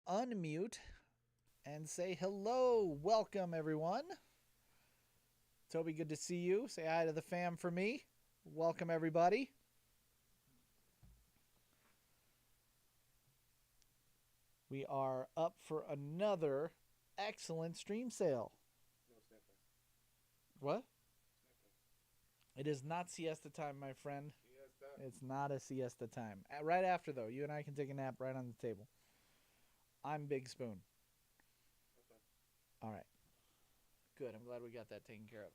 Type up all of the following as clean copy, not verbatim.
unmute and say hello. Welcome, everyone. Toby, good to see you. Say hi to the fam for me. Welcome, everybody. We are up for another excellent stream sale. What? It is not siesta time, my friend. It's not a siesta time. Right after, though, you and I can take a nap right on the table. I'm Big Spoon. All right. Good. I'm glad we got that taken care of.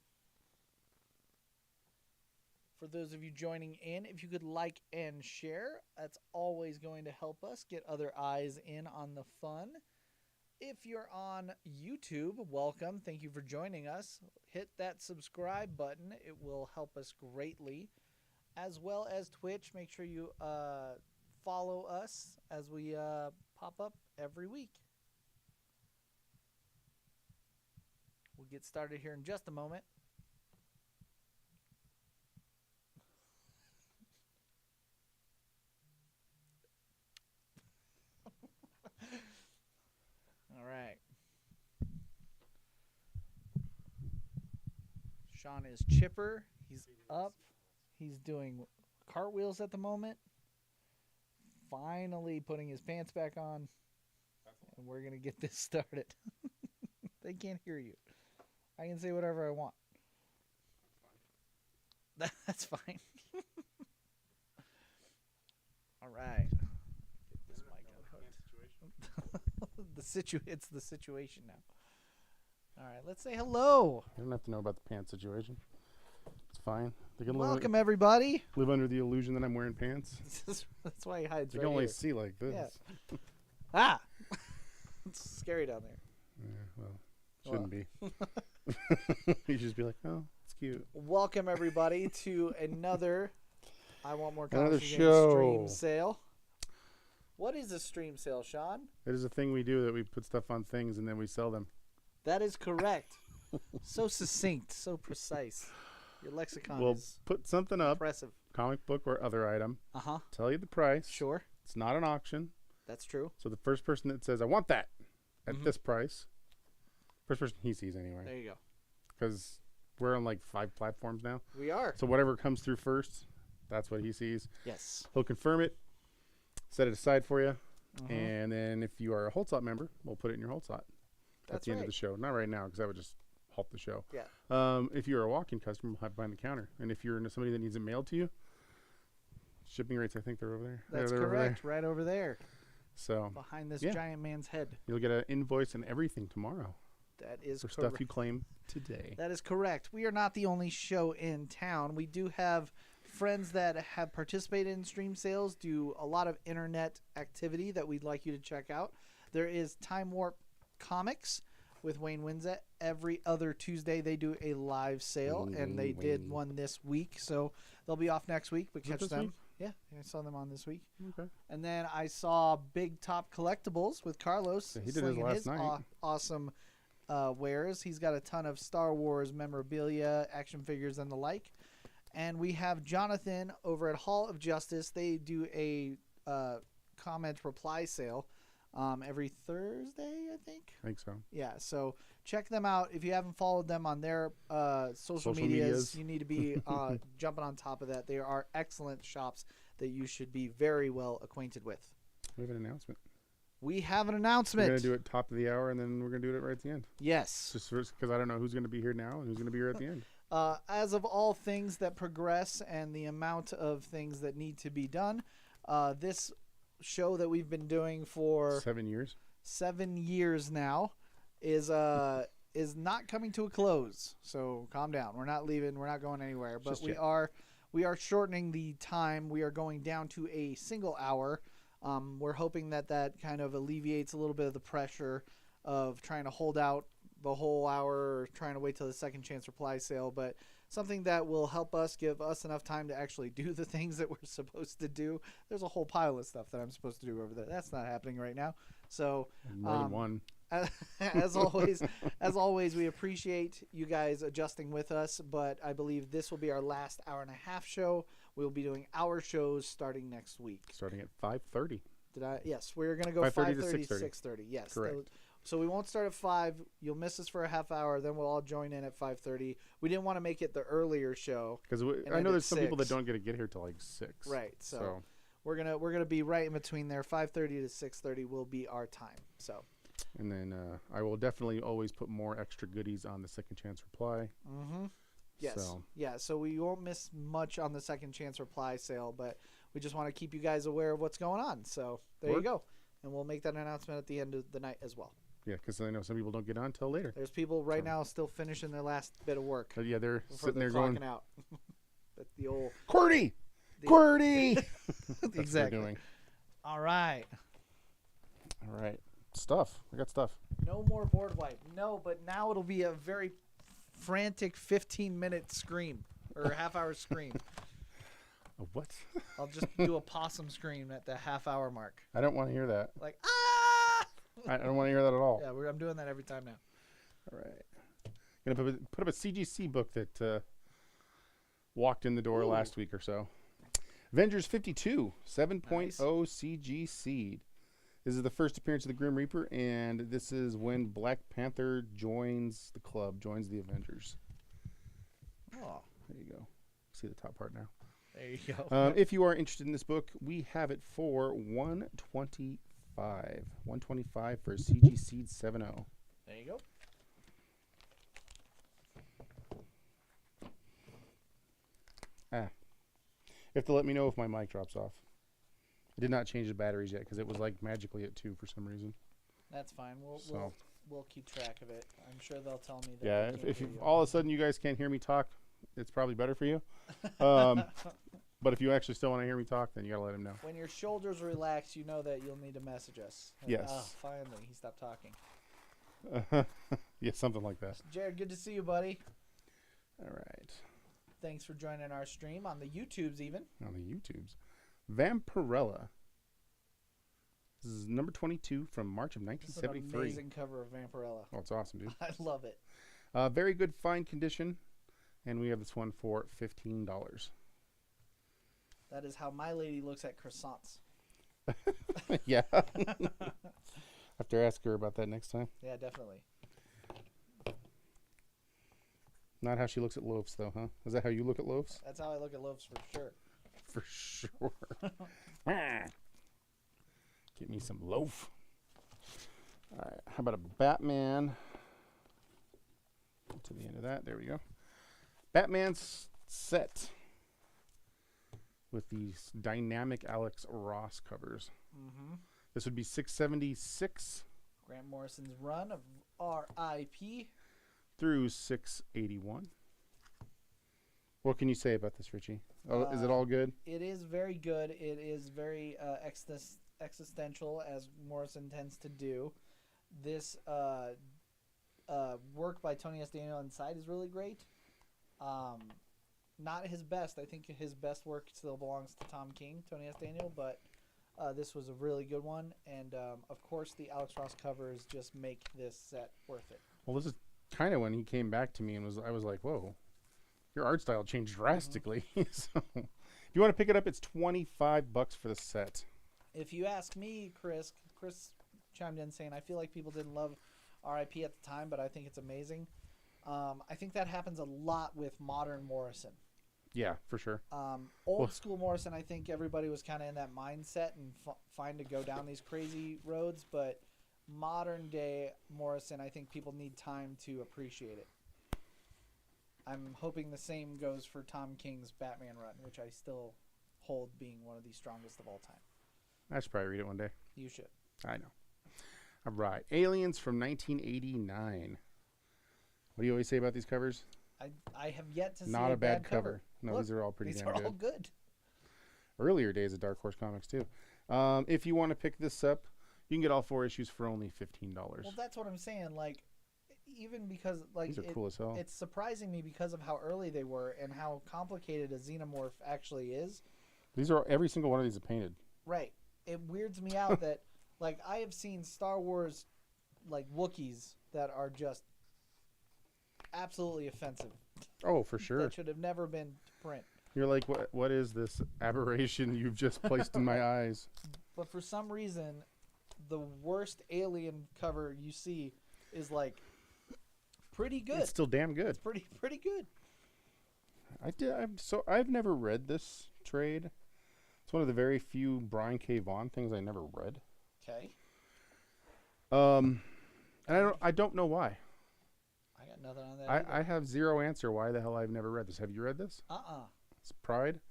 For those of you joining in, if you could like and share, that's always going to help us get other eyes in on the fun. If you're on YouTube, welcome. Thank you for joining us. Hit that subscribe button. It will help us greatly. As well as Twitch, make sure you follow us as we pop up every week. We'll get started here in just a moment. All right. Sean is chipper. He's up. He's doing cartwheels at the moment. Finally putting his pants back on. And we're going to get this started. They can't hear you. I can say whatever I want. That's fine. All right. Get this mic unhooked. It's the situation now. All right, let's say hello. You don't have to know about the pants situation. It's fine. They can Welcome, everybody. Live under the illusion that I'm wearing pants. That's why he hides You right can only here. see like this. Yeah. Ah! It's scary down there. Yeah, well, shouldn't be. You just be like, oh, it's cute. Welcome, everybody, to another I Want More Another Comics show. stream sale. What is a stream sale, Sean? It is a thing we do that we put stuff on things and then we sell them. That is correct. So succinct, so precise. Your lexicon We'll is put something up, impressive. comic book or other item, Uh-huh. tell you the price. Sure. It's not an auction. That's true. So the first person that says, I want that at this price, first person he sees anyway. There you go. Because we're on like 5 platforms now. We are. So whatever comes through first, that's what he sees. Yes. He'll confirm it, set it aside for you, and then if you are a Hold Slot member, we'll put it in your Hold Slot at That's the end right. of the show. Not right now, because that would just halt the show. Yeah. If you're a walk-in customer, we'll have it behind the counter. And if you're somebody that needs it mailed to you, shipping rates, I think they're over there. That's they're over correct. there. Right over there. So Behind this yeah. giant man's head. You'll get an invoice and everything tomorrow That is for correct. stuff you claim today. That is correct. We are not the only show in town. We do have friends that have participated in stream sales, do a lot of internet activity that we'd like you to check out. There is Time Warp Comics with Wayne Winza. Every other Tuesday they do a live sale, and they did one this week, so they'll be off next week, but Is it catch this them. week? Yeah, I saw them on this week. Okay. And then I saw Big Top Collectibles with Carlos. Yeah, he did his slinging last night. Awesome wares. He's got a ton of Star Wars memorabilia, action figures, and the like. And we have Jonathan over at Hall of Justice. They do a comment reply sale every Thursday, I think. I think so. Yeah, so check them out. If you haven't followed them on their social medias, you need to be jumping on top of that. They are excellent shops that you should be very well acquainted with. We have an announcement. We have an We're announcement. going to do it top of the hour, and then we're going to do it right at the end. Yes. Just because I don't know who's going to be here now and who's going to be here at the end. As of all things that progress and the amount of things that need to be done, this show that we've been doing for 7 years. 7 years now is not coming to a close. So calm down. We're not leaving. We're not going anywhere. But Just we yet. are shortening the time. We are going down to a single hour. We're hoping that kind of alleviates a little bit of the pressure of trying to hold out the whole hour or trying to wait till the second chance reply sale, but something that will help us, give us enough time to actually do the things that we're supposed to do. There's a whole pile of stuff that I'm supposed to do over there. That's not happening right now. So More than one. as always, we appreciate you guys adjusting with us, but I believe this will be our last hour and a half show. We'll be doing our shows starting next week. Starting at 5:30. Did I? Yes, we're gonna go 5:30 to 5:30 to 6:30. 6:30. Yes. Correct. So we won't start at 5. You'll miss us for a half hour. Then we'll all join in at 5:30. We didn't want to make it the earlier show. Because and I end know at there's some people that 6. don't get here till like 6. Right. So we're gonna be right in between there. 5:30 to 6:30 will be our time. So. And then I will definitely always put more extra goodies on the second chance reply. Mm-hmm. Yes. So. Yeah. So we won't miss much on the second chance reply sale, but we just want to keep you guys aware of what's going on. So there you go. And we'll make that announcement at the end of the night as well. Yeah, because I know some people don't get on till later. There's people right now still finishing their last bit of work. Yeah, they're sitting there clocking going, out. That's the old QWERTY! QWERTY! Exactly. Doing. All right. All right. Stuff. I got stuff. No more board wipe. No, but now it'll be a very frantic 15-minute scream or half-hour scream. A what? I'll just do a possum scream at the half-hour mark. I don't want to hear that. Like, ah! I don't want to hear that at all. Yeah, I'm doing that every time now. All right. Gonna put up a CGC book that walked in the door last week or so. Avengers 52, 7.0 CGC. This is the first appearance of the Grim Reaper, and this is when Black Panther joins the club, joins the Avengers. Oh, there you go. See the top part now. There you go. If you are interested in this book, we have it for $125. $125 for CG Seed 7.0. There you go. You have to let me know if my mic drops off. I did not change the batteries yet because it was like magically at 2 for some reason. That's fine. We'll keep track of it. I'm sure they'll tell me that. Yeah, if all of a sudden you guys can't hear me talk, it's probably better for you. But if you actually still want to hear me talk, then you gotta let him know. When your shoulders relax, you know that you'll need to message us. Yes. Oh, finally, he stopped talking. Yeah, something like that. Jared, good to see you, buddy. All right. Thanks for joining our stream on the YouTubes even. On the YouTubes. Vampirella. This is number 22 from March of 1973. This is an amazing cover of Vampirella. Oh, it's awesome, dude. I love it. Very good fine condition. And we have this one for $15. That is how my lady looks at croissants. Yeah. Have to ask her about that next time. Yeah, definitely. Not how she looks at loaves, though, huh? Is that how you look at loaves? That's how I look at loaves for sure. For sure. Get me some loaf. All right. How about a Batman? To the end of that. There we go. Batman's set with these dynamic Alex Ross covers. Mm-hmm. This would be $676 Grant Morrison's run of R.I.P. through $681. What can you say about this, Richie? Oh, is it all good? It is very good. It is very existential, as Morrison tends to do. This work by Tony S. Daniel inside is really great. Not his best. I think his best work still belongs to Tom King, Tony S. Daniel, but this was a really good one. And, of course, the Alex Ross covers just make this set worth it. Well, this is kind of when he came back to me and I was like, whoa, your art style changed drastically. So if you want to pick it up, it's $25 for the set. If you ask me, Chris chimed in saying, I feel like people didn't love R.I.P. at the time, but I think it's amazing. I think that happens a lot with modern Morrison. Yeah, for sure. Old school Morrison, I think everybody was kind of in that mindset and fine to go down these crazy roads, but modern day Morrison, I think people need time to appreciate it. I'm hoping the same goes for Tom King's Batman run, which I still hold being one of the strongest of all time. I should probably read it one day. You should. I know. All right. Aliens from 1989. What do you always say about these covers? I have yet to see Not a bad cover. No, Look, these are all pretty damn good. These are all good. Earlier days of Dark Horse Comics, too. If you want to pick this up, you can get all 4 issues for only $15. Well, that's what I'm saying. Like, even because, like, these are cool as hell. It's surprising me because of how early they were and how complicated a xenomorph actually is. Every single one of these is painted. Right. It weirds me out that, like, I have seen Star Wars, like, Wookiees that are just absolutely offensive. Oh, for sure. That should have never been to print. You're like, what is this aberration you've just placed in my eyes? but for some reason, the worst Alien cover you see is like pretty good. It's still damn good. It's pretty good. I've never read this trade. It's one of the very few Brian K. Vaughan things I never read. Okay. And I don't know why. I got nothing on that. I have zero answer why the hell I've never read this. Have you read this? It's Pride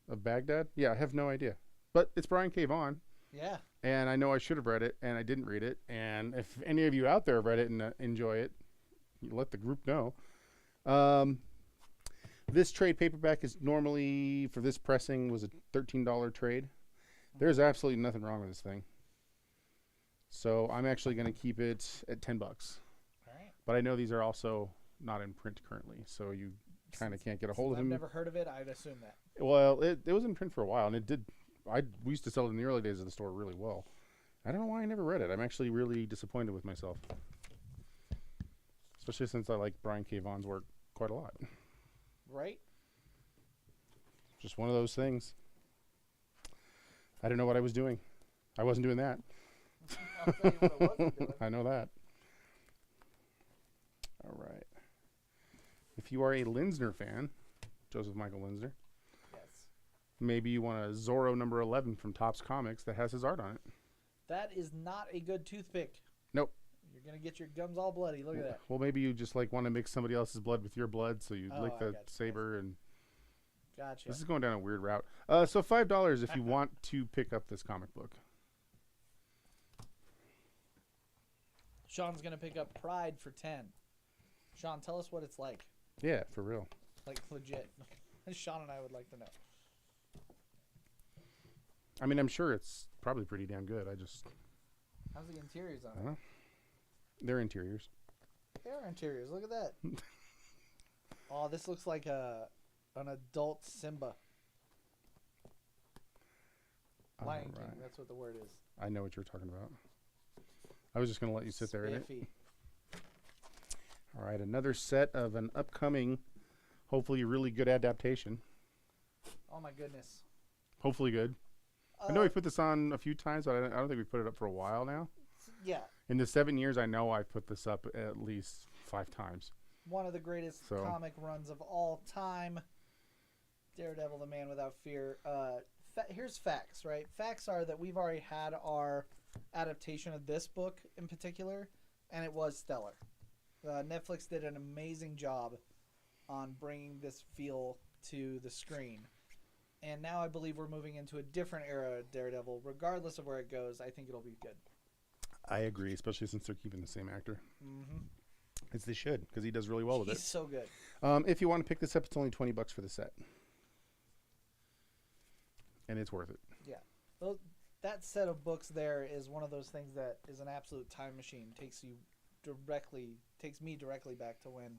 of Baghdad. Yeah, I have no idea. But it's Brian K. Vaughan. Yeah. And I know I should have read it, and I didn't read it. And if any of you out there have read it and enjoy it, you let the group know. This trade paperback is normally, for this pressing, was a $13 trade. There's absolutely nothing wrong with this thing. So I'm actually going to keep it at $10. All right. But I know these are also not in print currently, so you kind of can't get a hold of them. I've never heard of it. I'd assume that. Well, it was in print for a while, and it did. We used to sell it in the early days of the store really well. I don't know why I never read it. I'm actually really disappointed with myself, especially since I like Brian K. Vaughan's work quite a lot. Right. Just one of those things. I didn't know what I was doing. I wasn't doing that. I'll tell you what I wasn't doing. I know that. All right. If you are a Linsner fan, Joseph Michael Linsner, Yes. maybe you want a Zorro number 11 from Topps Comics that has his art on it. That is not a good toothpick. Nope. You're going to get your gums all bloody. Look at that. Well, maybe you just like want to mix somebody else's blood with your blood, so you lick I the gotcha. saber. And Gotcha. this is going down a weird route. So $5 if you want to pick up this comic book. Sean's going to pick up Pride for 10. Sean, tell us what it's like. Yeah, for real. Like, legit. Sean and I would like to know. I mean, I'm sure it's probably pretty damn good. How's the interiors on it? They're interiors. They are interiors. Look at that. Oh, this looks like an adult Simba. Lion King. Right. That's what the word is. I know what you're talking about. I was just going to let you sit there in it. Spiffy. All right, another set of an upcoming, hopefully really good adaptation. Oh, my goodness. Hopefully good. I know we put this on a few times, but I don't think we put it up for a while now. Yeah. In the 7 years, I know I've put this up at least 5 times. One of the greatest comic runs of all time. Daredevil, the Man Without Fear. Here's facts, right? Facts are that we've already had our adaptation of this book in particular, and it was stellar. Netflix did an amazing job on bringing this feel to the screen. And now I believe we're moving into a different era of Daredevil. Regardless of where it goes, I think it'll be good. I agree, especially since they're keeping the same actor. Mm-hmm. As they should, because he does really well with it. He's so good. If you want to pick this up, it's only $20 for the set. And it's worth it. Yeah. That set of books there is one of those things that is an absolute time machine. Takes me directly back to when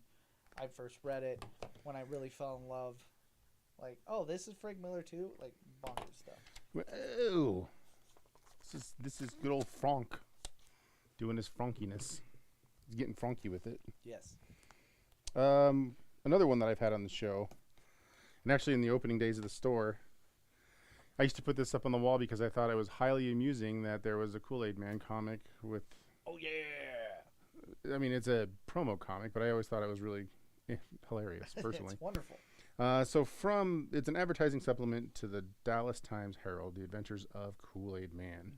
I first read it, when I really fell in love. Like, oh, this is Frank Miller too? Like, bonkers stuff. Oh. This is good old Frank doing his Frankiness. He's getting Franky with it. Yes. Another one that I've had on the show, and actually in the opening days of the store, I used to put this up on the wall because I thought it was highly amusing that there was a Kool-Aid Man comic with... Oh, yeah. I mean, it's a promo comic, but I always thought it was really hilarious, personally. It's wonderful. It's an advertising supplement to the Dallas Times Herald, The Adventures of Kool-Aid Man.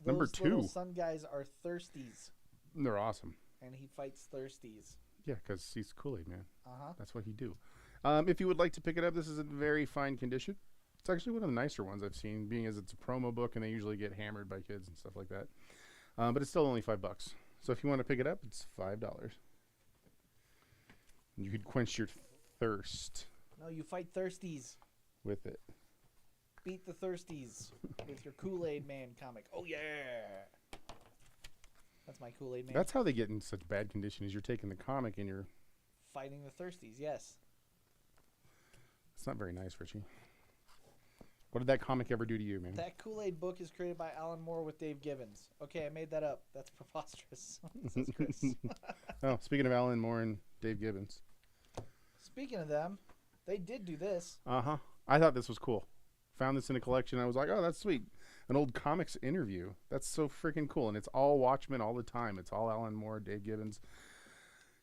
Number 2. Little sun guys are thirsties. They're awesome. And he fights thirsties. Yeah, because he's Kool-Aid Man. Uh-huh. That's what he do. If you would like to pick it up, this is in very fine condition. It's actually one of the nicer ones I've seen, being as it's a promo book, and they usually get hammered by kids and stuff like that. But it's still only $5. So if you want to pick it up, it's $5. You could quench your thirst. No, you fight thirsties. With it. Beat the thirsties with your Kool-Aid Man comic. Oh, yeah. That's my Kool-Aid Man. That's how they get in such bad condition, is you're taking the comic and you're... Fighting the thirsties, yes. It's not very nice, Richie. What did that comic ever do to you, man? That Kool-Aid book is created by Alan Moore with Dave Gibbons. Okay, I made that up. That's preposterous. Says Chris. Oh, speaking of Alan Moore and Dave Gibbons. Speaking of them, they did do this. Uh-huh. I thought this was cool. Found this in a collection. I was like, oh, that's sweet. an old comics interview. That's so freaking cool. And it's all Watchmen all the time. It's all Alan Moore, Dave Gibbons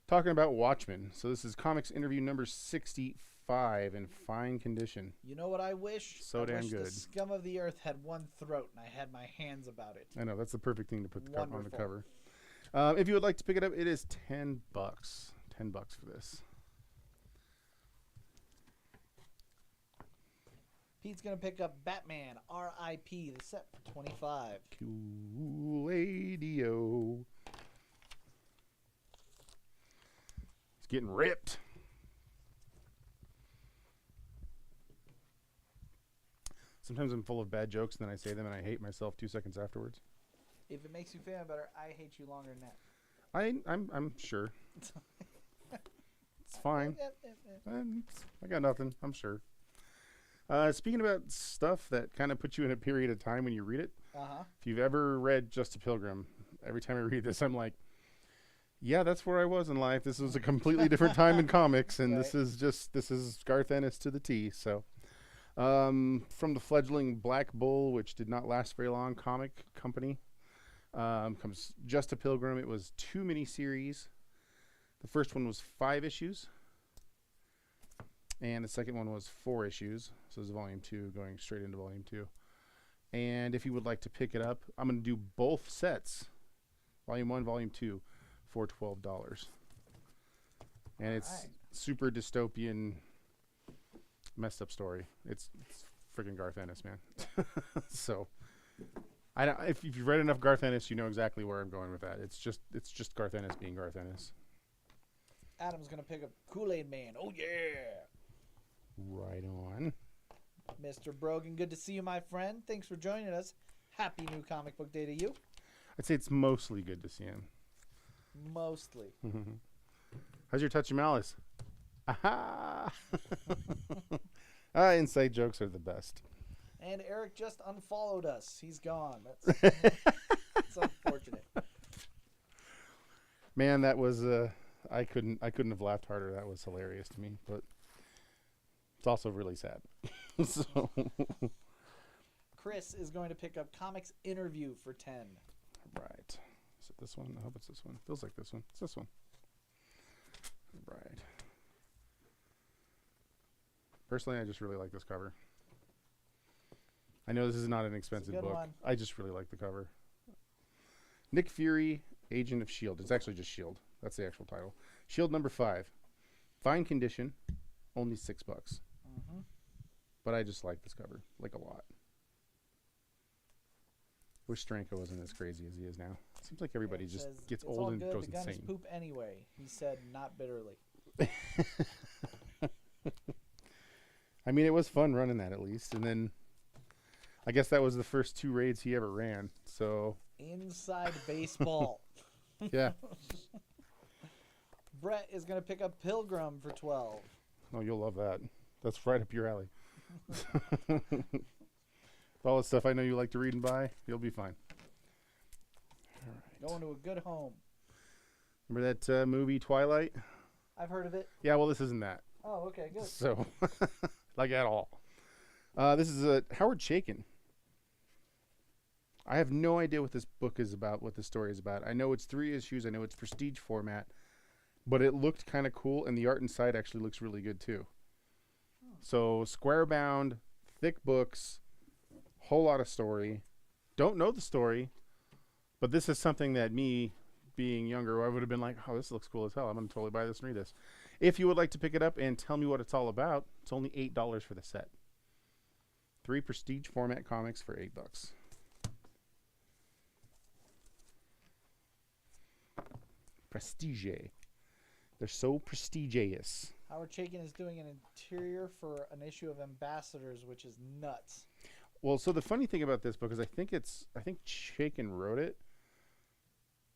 talking about Watchmen. So this is comics interview number 65 in fine condition. You know what I wish? So I damn wish good. The scum of the earth had one throat and I had my hands about it. I know. That's the perfect thing to put the on the Wonderful. cover. If you would like to pick it up, it is $10. $10 for this. Pete's going to pick up Batman R.I.P. the set for $25. Cool-adio. It's getting ripped. Sometimes I'm full of bad jokes and then I say them and I hate myself 2 seconds afterwards. If it makes you feel better, I hate you longer than that. I'm sure. It's fine. I got nothing. I'm sure. Speaking about stuff that kind of puts you in a period of time when you read it, if you've ever read Just a Pilgrim, every time I read this, I'm like, yeah, that's where I was in life. This was a completely different time in comics, and Right. this is Garth Ennis to the T. So, from the fledgling Black Bull, which did not last very long, comic company, comes Just a Pilgrim. It was 2 miniseries. The first one was 5 issues. And the second one was 4 issues. So it's volume 2 going straight into volume 2. And if you would like to pick it up, I'm going to do both sets, volume 1, volume 2, for $12. And it's Alright. super dystopian, messed up story. It's freaking Garth Ennis, man. So I don't, if you've read enough Garth Ennis, you know exactly where I'm going with that. It's just Garth Ennis being Garth Ennis. Adam's going to pick up Kool-Aid Man. Oh, yeah. Right on. Mr. Brogan, good to see you, my friend. Thanks for joining us. Happy new comic book day to you. I'd say it's mostly good to see him. Mostly. How's your touch of malice? Aha! Inside jokes are the best. And Eric just unfollowed us. He's gone. That's unfortunate. Man, that was I couldn't have laughed harder. That was hilarious to me, but it's also really sad. So Chris is going to pick up Comics Interview for 10. right. Is it this one? I hope it's this one. Feels like this one. It's this one. Right. Personally, I just really like this cover. I know this is not an expensive good book. one. I just really like the cover. Nick Fury, Agent of S.H.I.E.L.D. It's actually just S.H.I.E.L.D. That's the actual title. S.H.I.E.L.D. number 5. Fine condition. Only $6. But I just like this cover. Like a lot. Wish Stranko wasn't as crazy as he is now. Seems like everybody Eric just says, gets "It's old all and good. goes The gun is insane. poop anyway," he said, not bitterly. I mean, it was fun running that at least. And then I guess that was the first 2 raids he ever ran. So, Inside baseball. yeah. Brett is going to pick up Pilgrim for 12. Oh, you'll love that. That's right up your alley. All the stuff I know you like to read and buy, you'll be fine. All right. Going to a good home. Remember that movie Twilight? I've heard of it. Yeah, well, this isn't that. Oh, okay, good. So, like at all. This is Howard Chaykin. I have no idea what this book is about, what the story is about. I know it's 3 issues. I know it's prestige format. But it looked kind of cool, and the art inside actually looks really good, too. So, square bound, thick books, whole lot of story. Don't know the story, but this is something that me, being younger, I would have been like, oh, this looks cool as hell. I'm going to totally buy this and read this. If you would like to pick it up and tell me what it's all about, it's only $8 for the set. 3 prestige format comics for $8. Prestige. They're so prestigious. Howard Chaykin is doing an interior for an issue of Ambassadors, which is nuts. Well, so the funny thing about this book is I think Chaykin wrote it,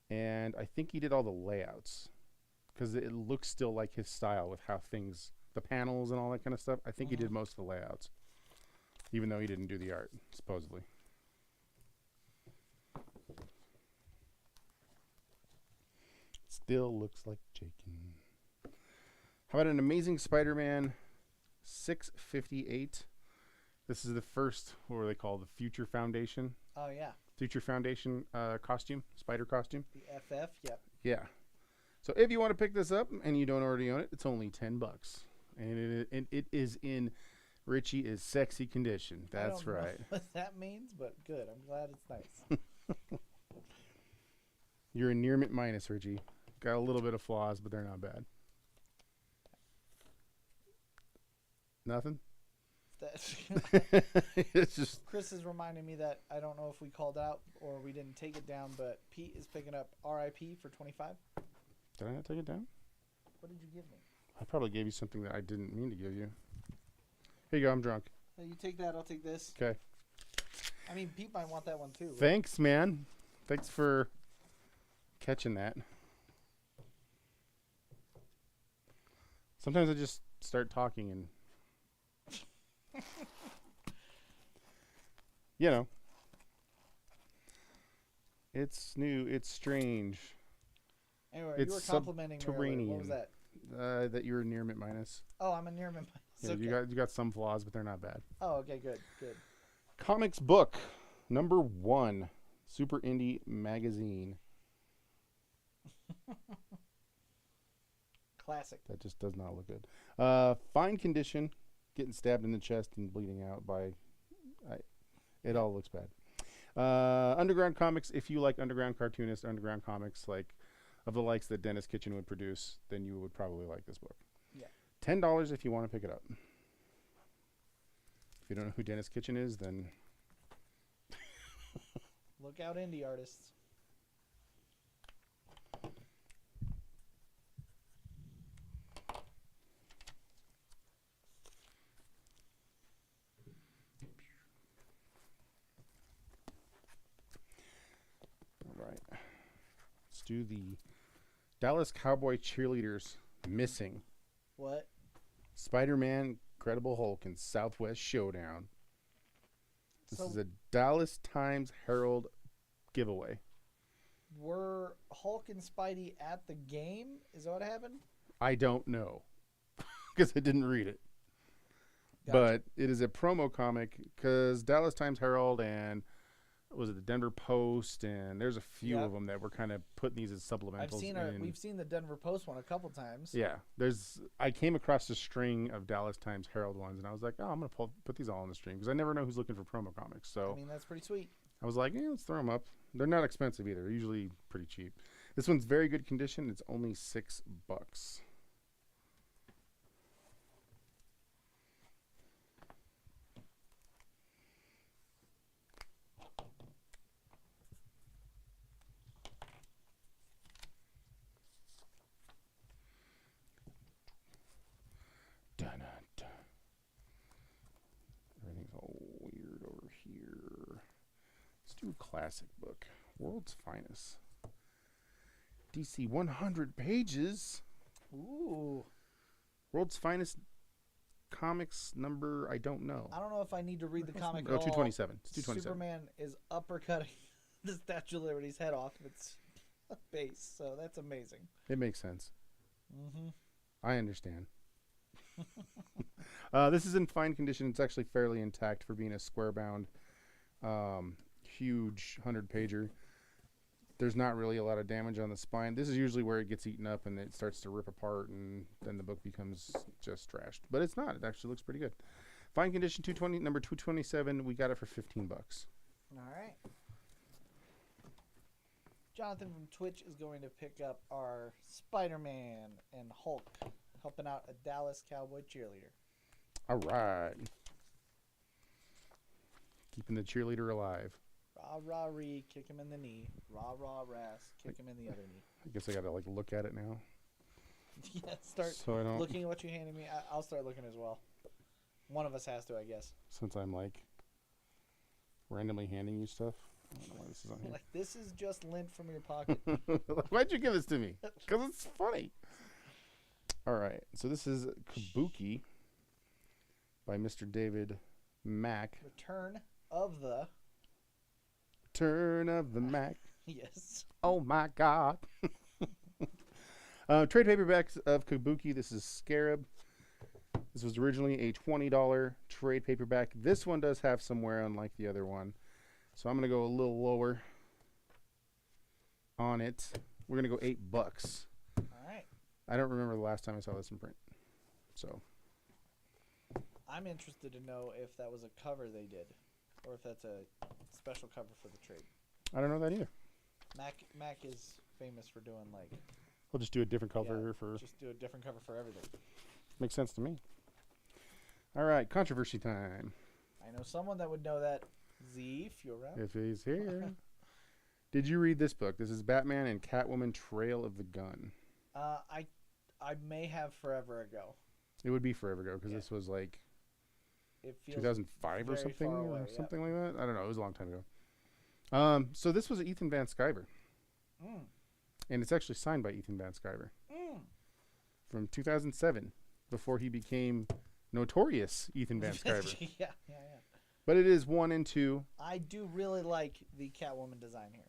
and I think he did all the layouts because it looks still like his style with how things, the panels and all that kind of stuff. I think he did most of the layouts, even though he didn't do the art, supposedly. Still looks like Chaykin. How about an Amazing Spider-Man 658? This is the first, what were they called? The Future Foundation? Oh, yeah. Future Foundation costume, spider costume. The FF, yep. Yeah. So if you want to pick this up and you don't already own it, it's only $10. And it is in Richie is sexy condition. That's I don't right. know what that means, but good. I'm glad it's nice. You're a near mint minus, Richie. Got a little bit of flaws, but they're not bad. Nothing? It's just Chris is reminding me that I don't know if we called out or we didn't take it down, but Pete is picking up RIP for 25. Did I not take it down? What did you give me? I probably gave you something that I didn't mean to give you. Here you go. I'm drunk. You take that. I'll take this. Okay. I mean, Pete might want that one too. Right? Thanks, man. Thanks for catching that. Sometimes I just start talking and you know, it's new, it's strange. Anyway, It's you were complimenting me earlier. What was that? That you're a near mint minus. Oh, I'm a near mint minus. Yeah, Okay. you got some flaws, but they're not bad. Oh, okay, good. Comics book number 1, Super Indie Magazine. Classic. That just does not look good. Fine condition, getting stabbed in the chest and bleeding out by. It all looks bad. Underground comics. If you like underground cartoonists, underground comics like of the likes that Dennis Kitchen would produce, then you would probably like this book. Yeah. $10 if you want to pick it up. If you don't know who Dennis Kitchen is, then Look out, indie artists. all right. Let's do the Dallas Cowboy Cheerleaders Missing. What? Spider-Man, Incredible Hulk, and Southwest Showdown. This So- is a Dallas Times Herald giveaway. Were Hulk and Spidey at the game? Is that what happened? I don't know because I didn't read it. Gotcha. But it is a promo comic because Dallas Times Herald and was it the Denver Post, and there's a few Yep. of them that were kind of putting these as supplementals. We've seen the Denver Post one a couple times. Yeah, I came across a string of Dallas Times Herald ones, and I was like, oh, I'm gonna put these all on the stream because I never know who's looking for promo comics. So I mean, that's pretty sweet. I was like, yeah, let's throw them up. They're not expensive either. They're usually pretty cheap. This one's very good condition. It's only $6. Dun-dun-dun. Everything's all weird over here. Let's do a classic book. World's Finest. DC 100 pages. Ooh. World's Finest comics number, I don't know. I don't know if I need to read the comic. Oh, 227. It's 227. Superman is uppercutting the Statue of Liberty's head off its base, so that's amazing. It makes sense. Mm-hmm. I understand. This is in fine condition. It's actually fairly intact for being a square-bound, huge 100-pager. There's not really a lot of damage on the spine. This is usually where it gets eaten up and it starts to rip apart, and then the book becomes just trashed. But it's not. It actually looks pretty good. Fine condition, number 227. We got it for $15. All right. Jonathan from Twitch is going to pick up our Spider-Man and Hulk, helping out a Dallas Cowboy cheerleader. All right. Keeping the cheerleader alive. Rah, rah, ree, kick him in the knee. Rah, rah, ras, kick him in the other knee. I guess I got to look at it now. Yeah, start So I don't, looking at what you handed me. I'll start looking as well. One of us has to, I guess. since I'm randomly handing you stuff. I don't know why this is on here. Like, this is just lint from your pocket. Why'd you give this to me? Because it's funny. All right. So this is Kabuki by Mr. David Mack. Return of the... Turn of the Mack. Yes. Oh, my God. Trade paperbacks of Kabuki. This is Scarab. This was originally a $20 trade paperback. This one does have some wear, unlike the other one. So I'm going to go a little lower on it. We're going to go $8. All right. I don't remember the last time I saw this in print. So I'm interested to know if that was a cover they did, or if that's a special cover for the trade. I don't know that either. Mac is famous for doing like. We'll just do a different cover for. Just do a different cover for everything. Makes sense to me. All right, controversy time. I know someone that would know that. Z, if you're around. If he's here. Did you read this book? This is Batman and Catwoman: Trail of the Gun. I may have forever ago. It would be forever ago because this was like it feels 2005 or something, away, something like that. I don't know. It was a long time ago. So this was Ethan Van Sciver, and it's actually signed by Ethan Van Sciver from 2007, before he became notorious Ethan Van Sciver. yeah. But it is 1 and 2. I do really like the Catwoman design here.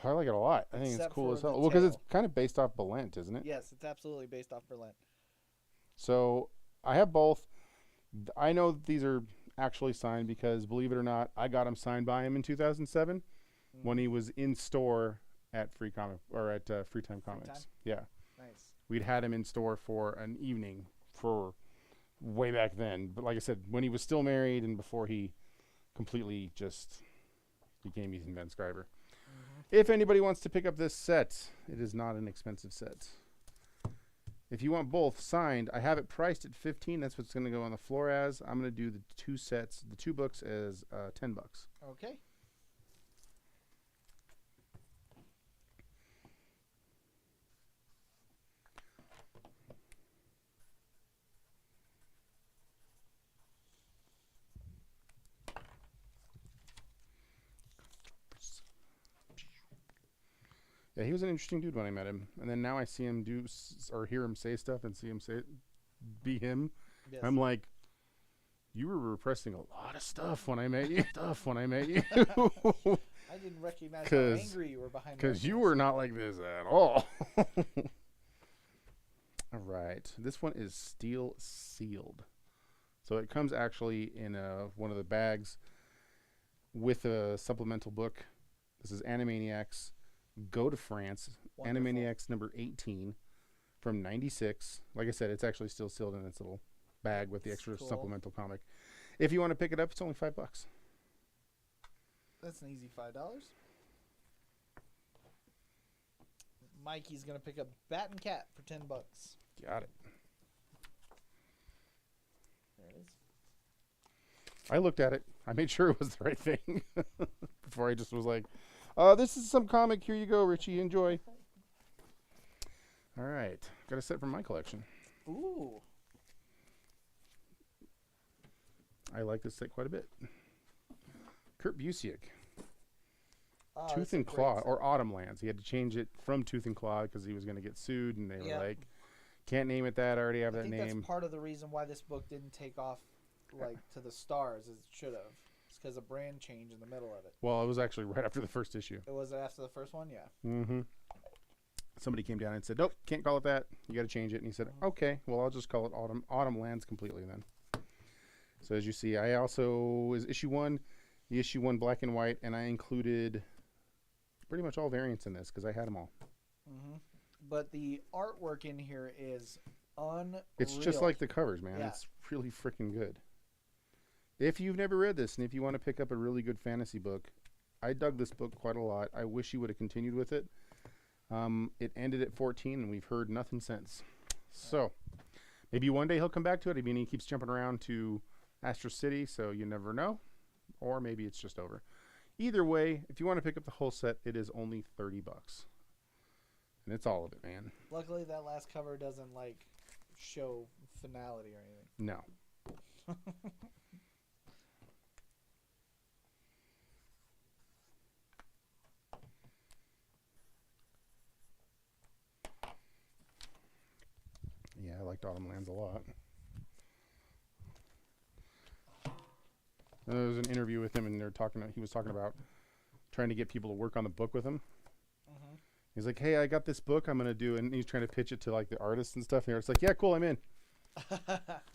I like it a lot. I think it's cool as hell. the Well, because it's tail. kind of based off Belent, isn't it? Yes, it's absolutely based off Berlin. So I have both. I know that these are actually signed because, believe it or not, I got them signed by him in 2007 when he was in store at Free Comic or at Freetime Comics. Time? Yeah, Nice. we'd had him in store for an evening for way back then. But like I said, when he was still married and before he completely just became Ethan Van Sciver. If anybody wants to pick up this set, it is not an expensive set. If you want both signed, I have it priced at $15. That's what's going to go on the floor as. I'm going to do the 2 sets, the 2 books as $10. Okay. Yeah, he was an interesting dude when I met him, and then now I see him do or hear him say stuff and see him be him. Yes. I'm like, you were repressing a lot of stuff when I met you. I didn't recognize how angry you were behind. Because you were not like this at all. All right, this one is steel sealed, so it comes actually in one of the bags with a supplemental book. This is Animaniacs Go to France. Wonderful. Animaniacs number 18 from 96. Like I said, it's actually still sealed in its little bag with the extra supplemental comic. If you want to pick it up, it's only $5. That's an easy $5. Mikey's gonna pick up Bat and Cat for $10. Got it. There it is. I looked at it. I made sure it was the right thing before I just was like, this is some comic. Here you go, Richie. Enjoy. All right. Got a set from my collection. Ooh. I like this set quite a bit. Kurt Busiek. Oh, Tooth and Claw, or Autumn Lands. He had to change it from Tooth and Claw because he was going to get sued, and they were like, can't name it that. I already have that name. That's part of the reason why this book didn't take off like to the stars as it should have. It's because a brand change in the middle of it. Well, it was actually right after the first issue. It was after the first one, yeah. Mm-hmm. Somebody came down and said, nope, can't call it that. You got to change it. And he said, okay, well, I'll just call it Autumn Lands completely then. So as you see, I also, is issue 1, the issue 1 black and white, and I included pretty much all variants in this because I had them all. Mm-hmm. But the artwork in here is unreal. It's just like the covers, man. Yeah. It's really freaking good. If you've never read this and if you want to pick up a really good fantasy book, I dug this book quite a lot. I wish he would have continued with it. It ended at 14, and we've heard nothing since. So maybe one day he'll come back to it. I mean, he keeps jumping around to Astro City, so you never know. Or maybe it's just over. Either way, if you want to pick up the whole set, it is only $30. And it's all of it, man. Luckily, that last cover doesn't like show finality or anything. No. Yeah, I liked Autumn Lands a lot. There was an interview with him, and he was talking about trying to get people to work on the book with him. Mm-hmm. He's like, hey, I got this book I'm going to do, and he's trying to pitch it to like the artists and stuff. And it's like, yeah, cool, I'm in.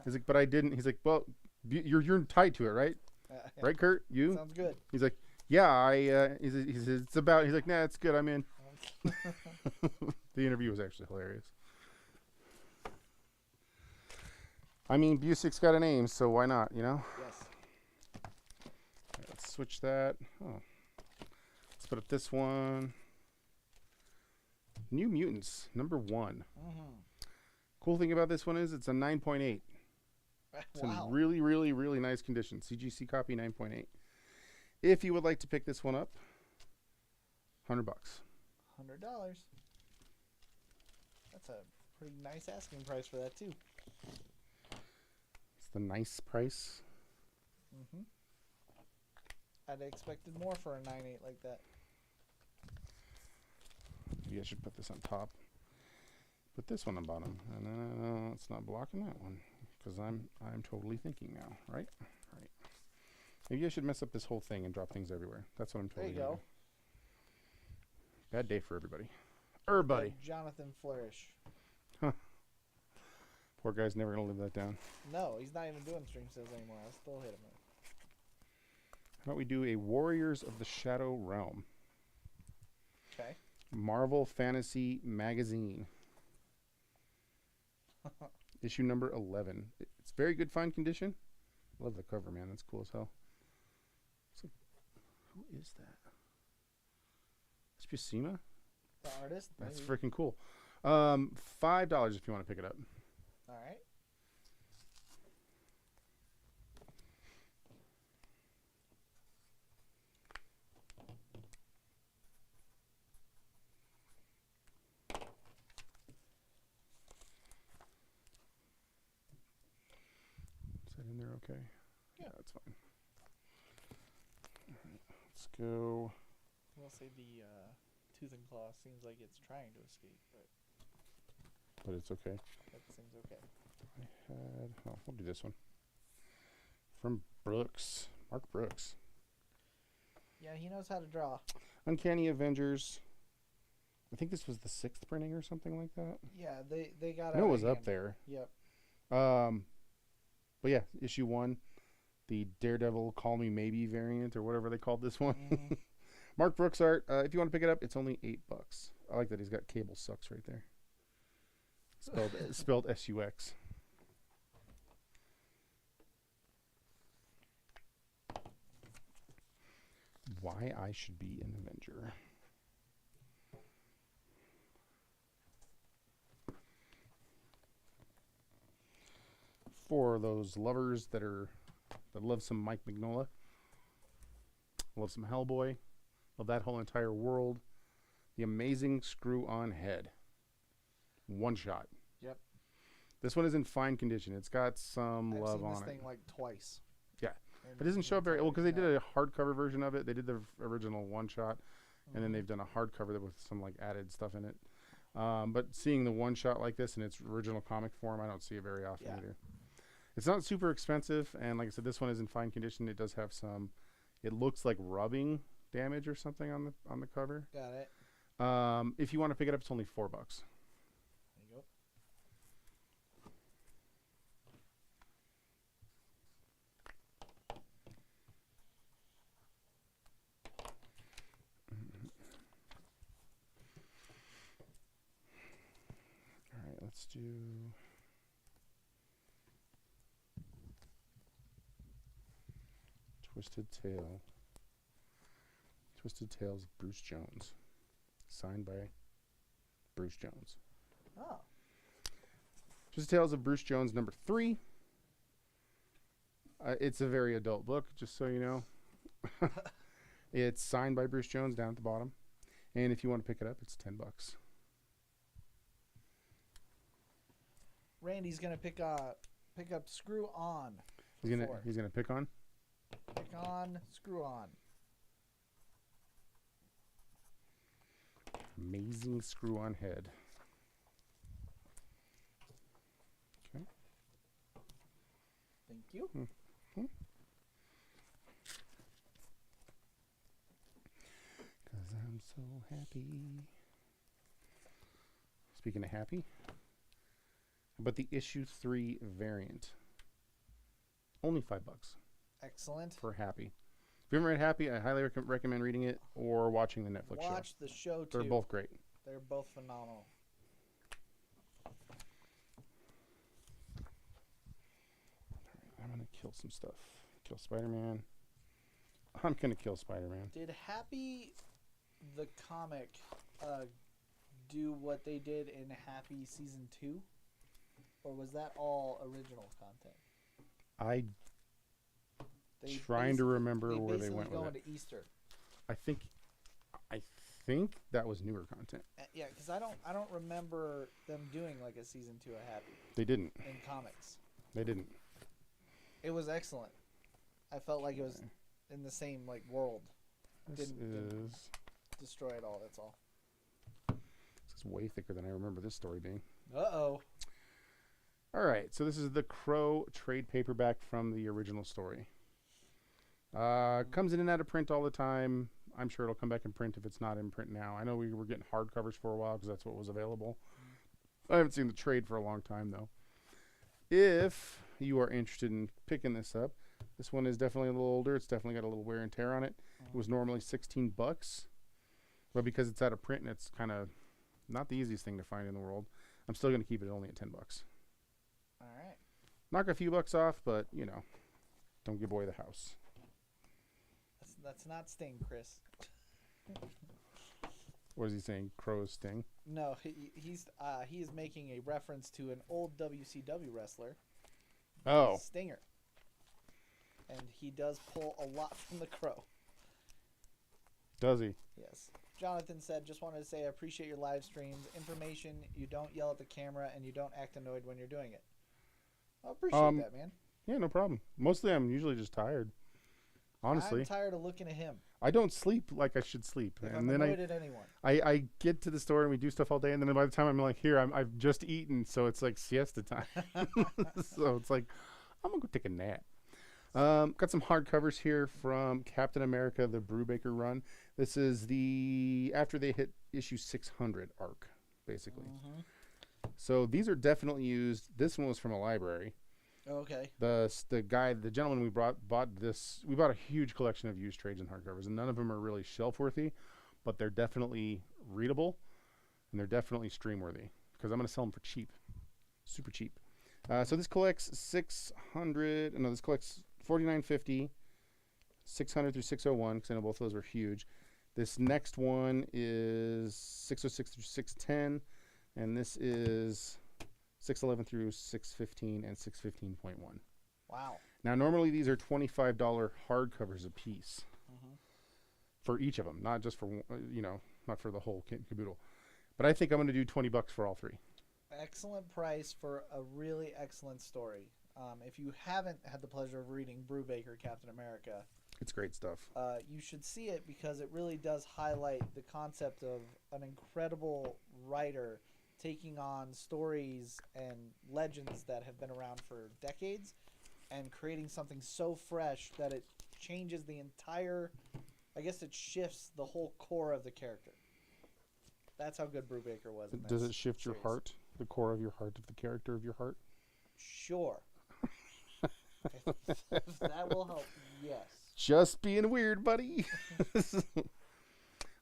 He's like, but I didn't. He's like, well, you're tied to it, right? Yeah. Right, Kurt? You? Sounds good. He's like, yeah, he says, it's about, he's like, nah, it's good, I'm in. The interview was actually hilarious. I mean, Busick's got a name, so why not, you know? Yes. Right, let's switch that. Oh. Let's put up this one. New Mutants, number 1. Mm-hmm. Cool thing about this one is it's a 9.8. It's in really, really, really nice condition. CGC copy 9.8. If you would like to pick this one up, $100. $100. That's a pretty nice asking price for that too. It's the nice price. Mm-hmm. I'd expected more for a 9.8 like that. Maybe I should put this on top. Put this one on bottom. And then it's not blocking that one. Because I'm totally thinking now, right? Right. Maybe I should mess up this whole thing and drop things everywhere. That's what I'm totally There you go. Bad day for everybody. Everybody. Jonathan Flourish. Huh. Poor guy's never going to live that down. No, he's not even doing stream sales anymore. I'll still hit him. How about we do a Warriors of the Shadow Realm? Okay. Marvel Fantasy Magazine. Issue number 11. It's very good fine condition. Love the cover, man. That's cool as hell. Like, who is that? It's Buscema? The artist? That's maybe. freaking cool. $5 if you want to pick it up. All right. Is that in there okay? Yeah, that's fine. All right, let's go. We'll say the tooth and claw seems like it's trying to escape, But it's okay. that seems okay. We'll do this one. From Brooks. Mark Brooks. Yeah, he knows how to draw. Uncanny Avengers. I think this was the 6th printing or something like that. Yeah, they got I know it was up there. Yep. But yeah, issue 1. The Daredevil Call Me Maybe variant or whatever they called this one. Mm-hmm. Mark Brooks art. If you want to pick it up, it's only $8. I like that he's got Cable Sucks right there. Spelled S-U-X. Why I should be an Avenger. For those lovers that love some Mike Mignola, love some Hellboy, love that whole entire world. The Amazing Screw-On Head. One shot. Yep. This one is in fine condition. It's got some love on it. I've seen this thing like twice. Yeah. It doesn't show up very well because they did a hardcover version of it. They did the original one shot, and then they've done a hardcover with some like added stuff in it. But seeing the one shot like this in its original comic form, I don't see it very often either. It's not super expensive, and like I said, this one is in fine condition. It does have some. It looks like rubbing damage or something on the cover. Got it. If you want to pick it up, it's only $4. There you go. All right, let's do. Twisted Tales of Bruce Jones. Signed by Bruce Jones. Oh. Twisted Tales of Bruce Jones number 3. It's a very adult book, just so you know. It's signed by Bruce Jones down at the bottom. And if you want to pick it up, it's $10. Randy's gonna pick up Screw On. He's gonna pick on? Pick on, Screw On. Amazing Screw-On Head. Okay. Thank you. Because I'm so happy. Speaking of happy, but the issue 3 variant. Only $5 Excellent. for Happy. If you haven't read Happy, I highly recommend reading it or watching the Netflix show. Watch the show too. They're both great. They're both phenomenal. I'm going to kill some stuff. Kill Spider-Man. I'm going to kill Spider-Man. Did Happy the comic do what they did in Happy Season 2? Or was that all original content? Trying to remember where they went with it. Going to Easter. I think that was newer content. Yeah, because I don't remember them doing like a Season 2 of Happy. They didn't. In comics. They didn't. It was excellent. I felt like it was in the same like world. Didn't destroy it all. That's all. This is way thicker than I remember this story being. Uh-oh. All right, so this is the Crow trade paperback from the original story. Comes in and out of print all the time. I'm sure it'll come back in print if it's not in print now. I know we were getting hardcovers for a while because that's what was available. I haven't seen the trade for a long time, though. If you are interested in picking this up, this one is definitely a little older. It's definitely got a little wear and tear on it. It was normally $16, but because it's out of print and it's kind of not the easiest thing to find in the world, I'm still going to keep it only at $10. All right. Knock a few bucks off, but, you know, don't give away the house. That's not Sting, Chris. What is he saying? Crow's Sting? No, he is making a reference to an old WCW wrestler. Oh. Stinger. And he does pull a lot from the Crow. Does he? Yes. Jonathan said, just wanted to say I appreciate your live streams. Information, you don't yell at the camera, and you don't act annoyed when you're doing it. I appreciate that, man. Yeah, no problem. Mostly I'm usually just tired. Honestly. I'm tired of looking at him. I don't sleep like I should sleep. If and I'm then annoyed at anyone. I get to the store and we do stuff all day, and then by the time I'm like, here, I've just eaten, so it's like siesta time. So it's like, I'm going to go take a nap. Got some hardcovers here from Captain America, the Brubaker run. This is after they hit issue 600 arc, basically. Mm-hmm. So these are definitely used. This one was from a library. Okay. The gentleman we bought this. We bought a huge collection of used trades and hardcovers, and none of them are really shelf worthy, but they're definitely readable, and they're definitely stream worthy because I'm going to sell them for cheap, super cheap. So this collects 600. No, this collects 49.50, 600 through 601 because I know both of those are huge. This next one is 606 through 610, and this is 611 through 615 and 615.1. Wow. Now, normally these are $25 hardcovers a piece for each of them, not just for, not for the whole kit and caboodle. But I think I'm going to do $20 for all three. Excellent price for a really excellent story. If you haven't had the pleasure of reading Brubaker Captain America, it's great stuff. You should see it because it really does highlight the concept of an incredible writer taking on stories and legends that have been around for decades and creating something so fresh that it changes the entire, I guess it shifts the whole core of the character. That's how good Brubaker was. Does it shift your heart, the core of your heart, of the character of your heart? Sure. if that will help, yes. Just being weird, buddy.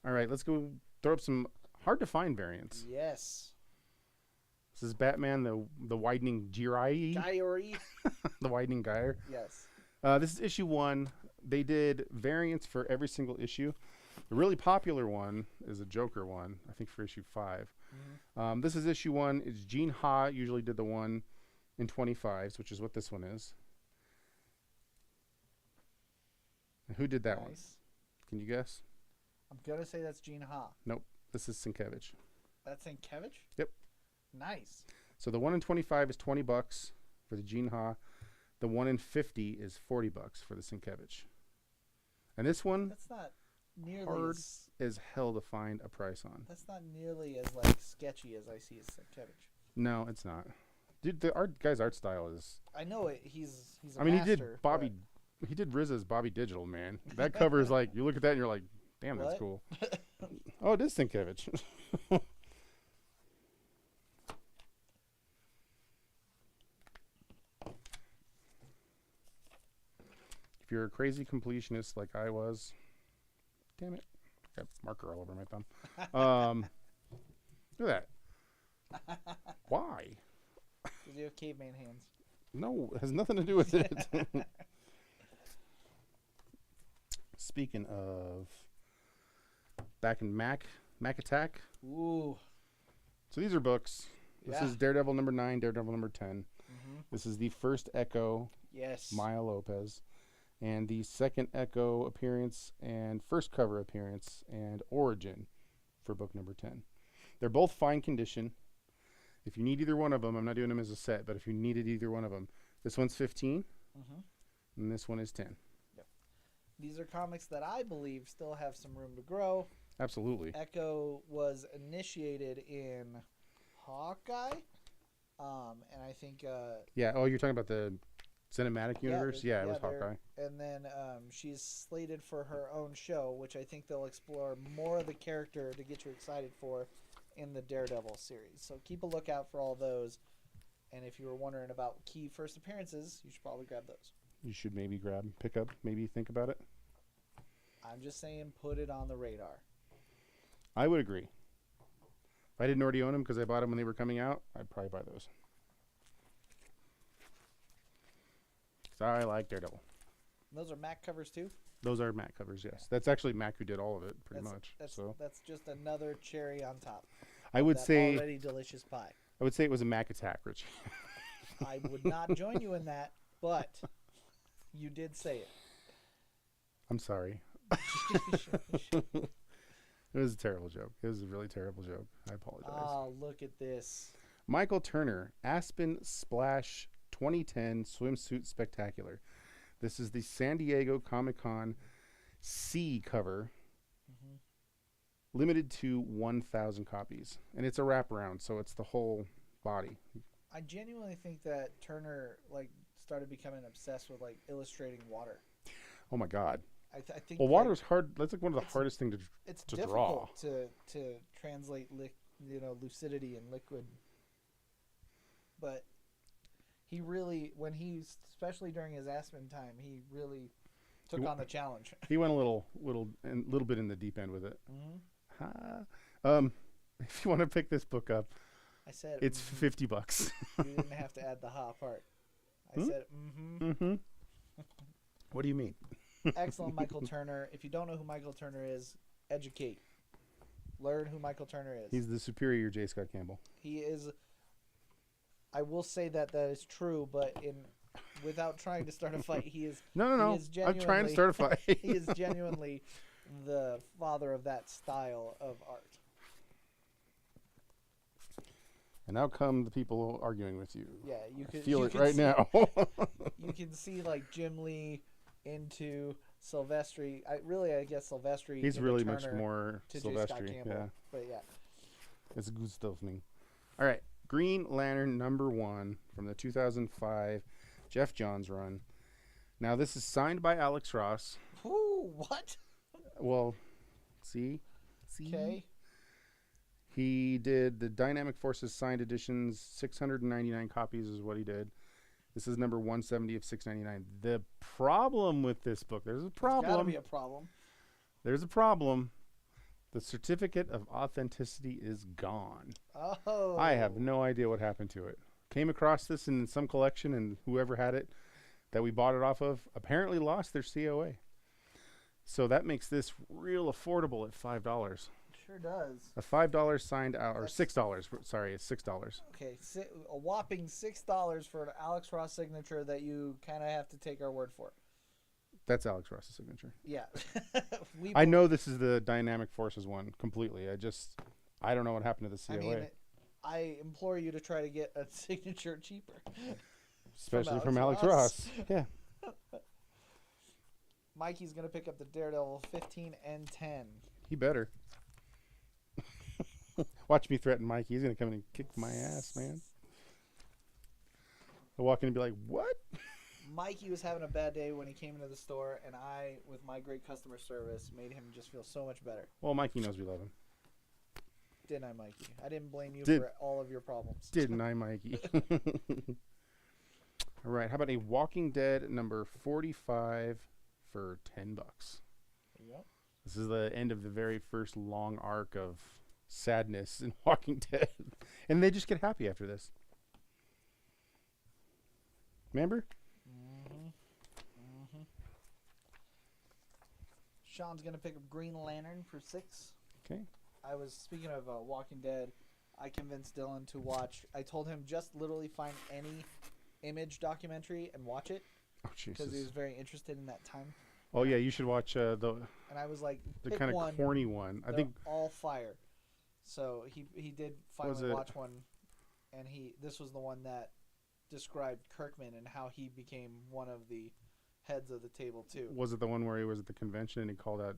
All right, let's go throw up some hard-to-find variants. Yes. This is Batman, the widening Gyre. The widening Gyre. Yes. This is issue 1. They did variants for every single issue. The really popular one is a Joker one, I think for issue 5. Mm-hmm. This is issue 1. It's Gene Ha usually did the one in 25s, which is what this one is. And who did that one? Can you guess? I'm going to say that's Gene Ha. Nope. This is Sienkiewicz. That's Sienkiewicz? Yep. Nice. So the one in 25 is $20 for the Gene Ha. The one in 50 is $40 for the Sienkiewicz. And this one, that's not nearly hard as hell to find a price on. That's not nearly as like sketchy as I see as Sienkiewicz. No, it's not. Dude, the guy's art style is. I know it. He's a I mean, master, he did RZA's Bobby Digital, man. That cover is like, you look at that and you're like, damn, that's cool. Oh, it is Sienkiewicz. If you're a crazy completionist like I was, damn it, got marker all over my thumb. Look at that. Why? Because you have caveman hands. No, it has nothing to do with it. Speaking of back in Mac Attack. Ooh. So these are books. This is Daredevil number 9, Daredevil number 10. Mm-hmm. This is the first Echo. Yes. Maya Lopez. And the second Echo appearance and first cover appearance and origin for book number 10. They're both fine condition. If you need either one of them, I'm not doing them as a set, but if you needed either one of them, this one's 15, and this one is 10. Yep. These are comics that I believe still have some room to grow. Absolutely. Echo was initiated in Hawkeye, and I think... yeah, oh, you're talking about the cinematic universe? Yeah, it was Hawkeye. And then she's slated for her own show, which I think they'll explore more of the character to get you excited for in the Daredevil series. So keep a lookout for all those. And if you were wondering about key first appearances, you should probably grab those. You should maybe pick up, maybe think about it. I'm just saying, put it on the radar. I would agree. If I didn't already own them because I bought them when they were coming out, I'd probably buy those. So I like Daredevil. Those are Mac covers too? Those are Mac covers, yes. Yeah. That's actually Mac who did all of it, pretty much. That's just another cherry on top. I would say already delicious pie. I would say it was a Mac Attack, Richie. I would not join you in that, but you did say it. I'm sorry. It was a terrible joke. It was a really terrible joke. I apologize. Oh, look at this. Michael Turner, Aspen Splash 2010 Swimsuit Spectacular. This is the San Diego Comic-Con C cover. Limited to 1,000 copies. And it's a wraparound, so it's the whole body. I genuinely think that Turner started becoming obsessed with illustrating water. Oh my God. I think. Well, water's hard. That's one of the hardest things to draw. It's difficult to translate lucidity in liquid. But he really, especially during his Aspen time, he really took on the challenge. He went a little bit in the deep end with it. If you want to pick this book up, I said it's $50. You didn't have to add the ha part. I said What do you mean? Excellent Michael Turner. If you don't know who Michael Turner is, educate. Learn who Michael Turner is. He's the superior J. Scott Campbell. He is. I will say that is true, but without trying to start a fight, he is. No. I'm trying to start a fight. He is genuinely the father of that style of art. And now come the people arguing with you. Yeah, you can feel it right now. You can see Jim Lee into Silvestri. I guess Silvestri. He's really Turner much more to Silvestri. Yeah, but yeah, it's a good stuffing. All right, Green Lantern #1 from the 2005 Jeff Johns run. Now this is signed by Alex Ross. Ooh, what? Well, see. Okay. He did the Dynamic Forces signed editions. 699 copies is what he did. This is number 170 of 699. The problem with this book, there's a problem. There's gotta be a problem. There's a problem. The certificate of authenticity is gone. Oh. I have no idea what happened to it. Came across this in some collection, and whoever had it that we bought it off of apparently lost their COA. So that makes this real affordable at $5. Sure does. A $5 signed out, or $6. Sorry, it's $6. Okay, a whopping $6 for an Alex Ross signature that you kind of have to take our word for. That's Alex Ross's signature. Yeah. I know this is the Dynamic Forces one completely. I don't know what happened to the COA. I mean, I implore you to try to get a signature cheaper. Especially from Alex Ross. Yeah. Mikey's going to pick up the Daredevil 15 and 10. He better. Watch me threaten Mikey. He's going to come in and kick my ass, man. I'll walk in and be like, what? Mikey was having a bad day when he came into the store, and I, with my great customer service, made him just feel so much better. Well, Mikey knows we love him. Didn't I, Mikey? I didn't blame you for all of your problems. Didn't I, Mikey? All right. How about a Walking Dead number 45 for $10. There you go. This is the end of the very first long arc of sadness in Walking Dead. And they just get happy after this. Remember? Mm-hmm. Mm-hmm. Sean's going to pick up Green Lantern for 6. Okay. I was, speaking of Walking Dead, I convinced Dylan to watch. I told him just literally find any Image documentary and watch it. Oh, Jesus. Because he was very interested in that time. Oh, yeah, you should watch the And I was like, the pick kind of one. corny one. I think all fire. So he did finally watch one, and this was the one that described Kirkman and how he became one of the heads of the table too. Was it the one where he was at the convention and he called out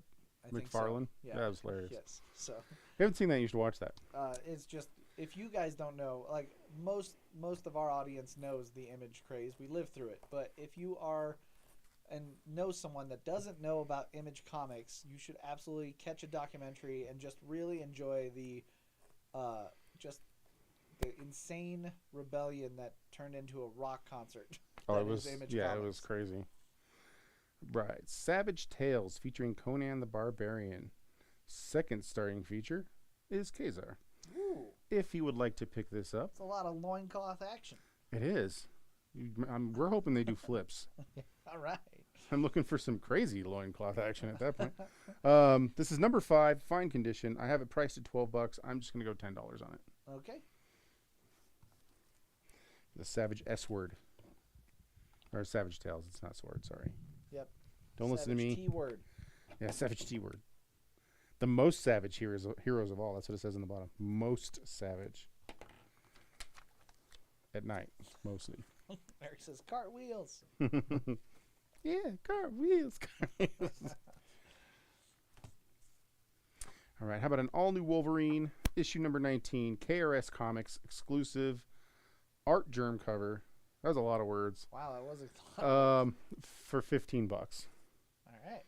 McFarlane? So. Yeah, that was hilarious. Yes. So if you haven't seen that, you should watch that. it's just, if you guys don't know, like most of our audience knows the Image craze. We live through it. But if you are and know someone that doesn't know about Image Comics, you should absolutely catch a documentary and just really enjoy the insane rebellion that turned into a rock concert. Oh, it was Image Comics. Comics. It was crazy. Right. Savage Tales featuring Conan the Barbarian. Second starring feature is Kazar. Ooh. If you would like to pick this up. It's a lot of loincloth action. It is. We're hoping they do flips. All right. I'm looking for some crazy loincloth action at that point. This is number 5, fine condition. I have it priced at $12. I'm just going to go $10 on it. Okay. The Savage S word. Or Savage Tales. It's not sword, sorry. Yep. Don't listen to me. T word. Yeah, Savage T word. The most savage heroes of all. That's what it says in the bottom. Most savage. At night, mostly. Eric says cartwheels. Yeah, cartwheels. All right, how about an all-new Wolverine, issue number 19, KRS Comics, exclusive, art germ cover. That was a lot of words. Wow, that was a lot. For $15. All right.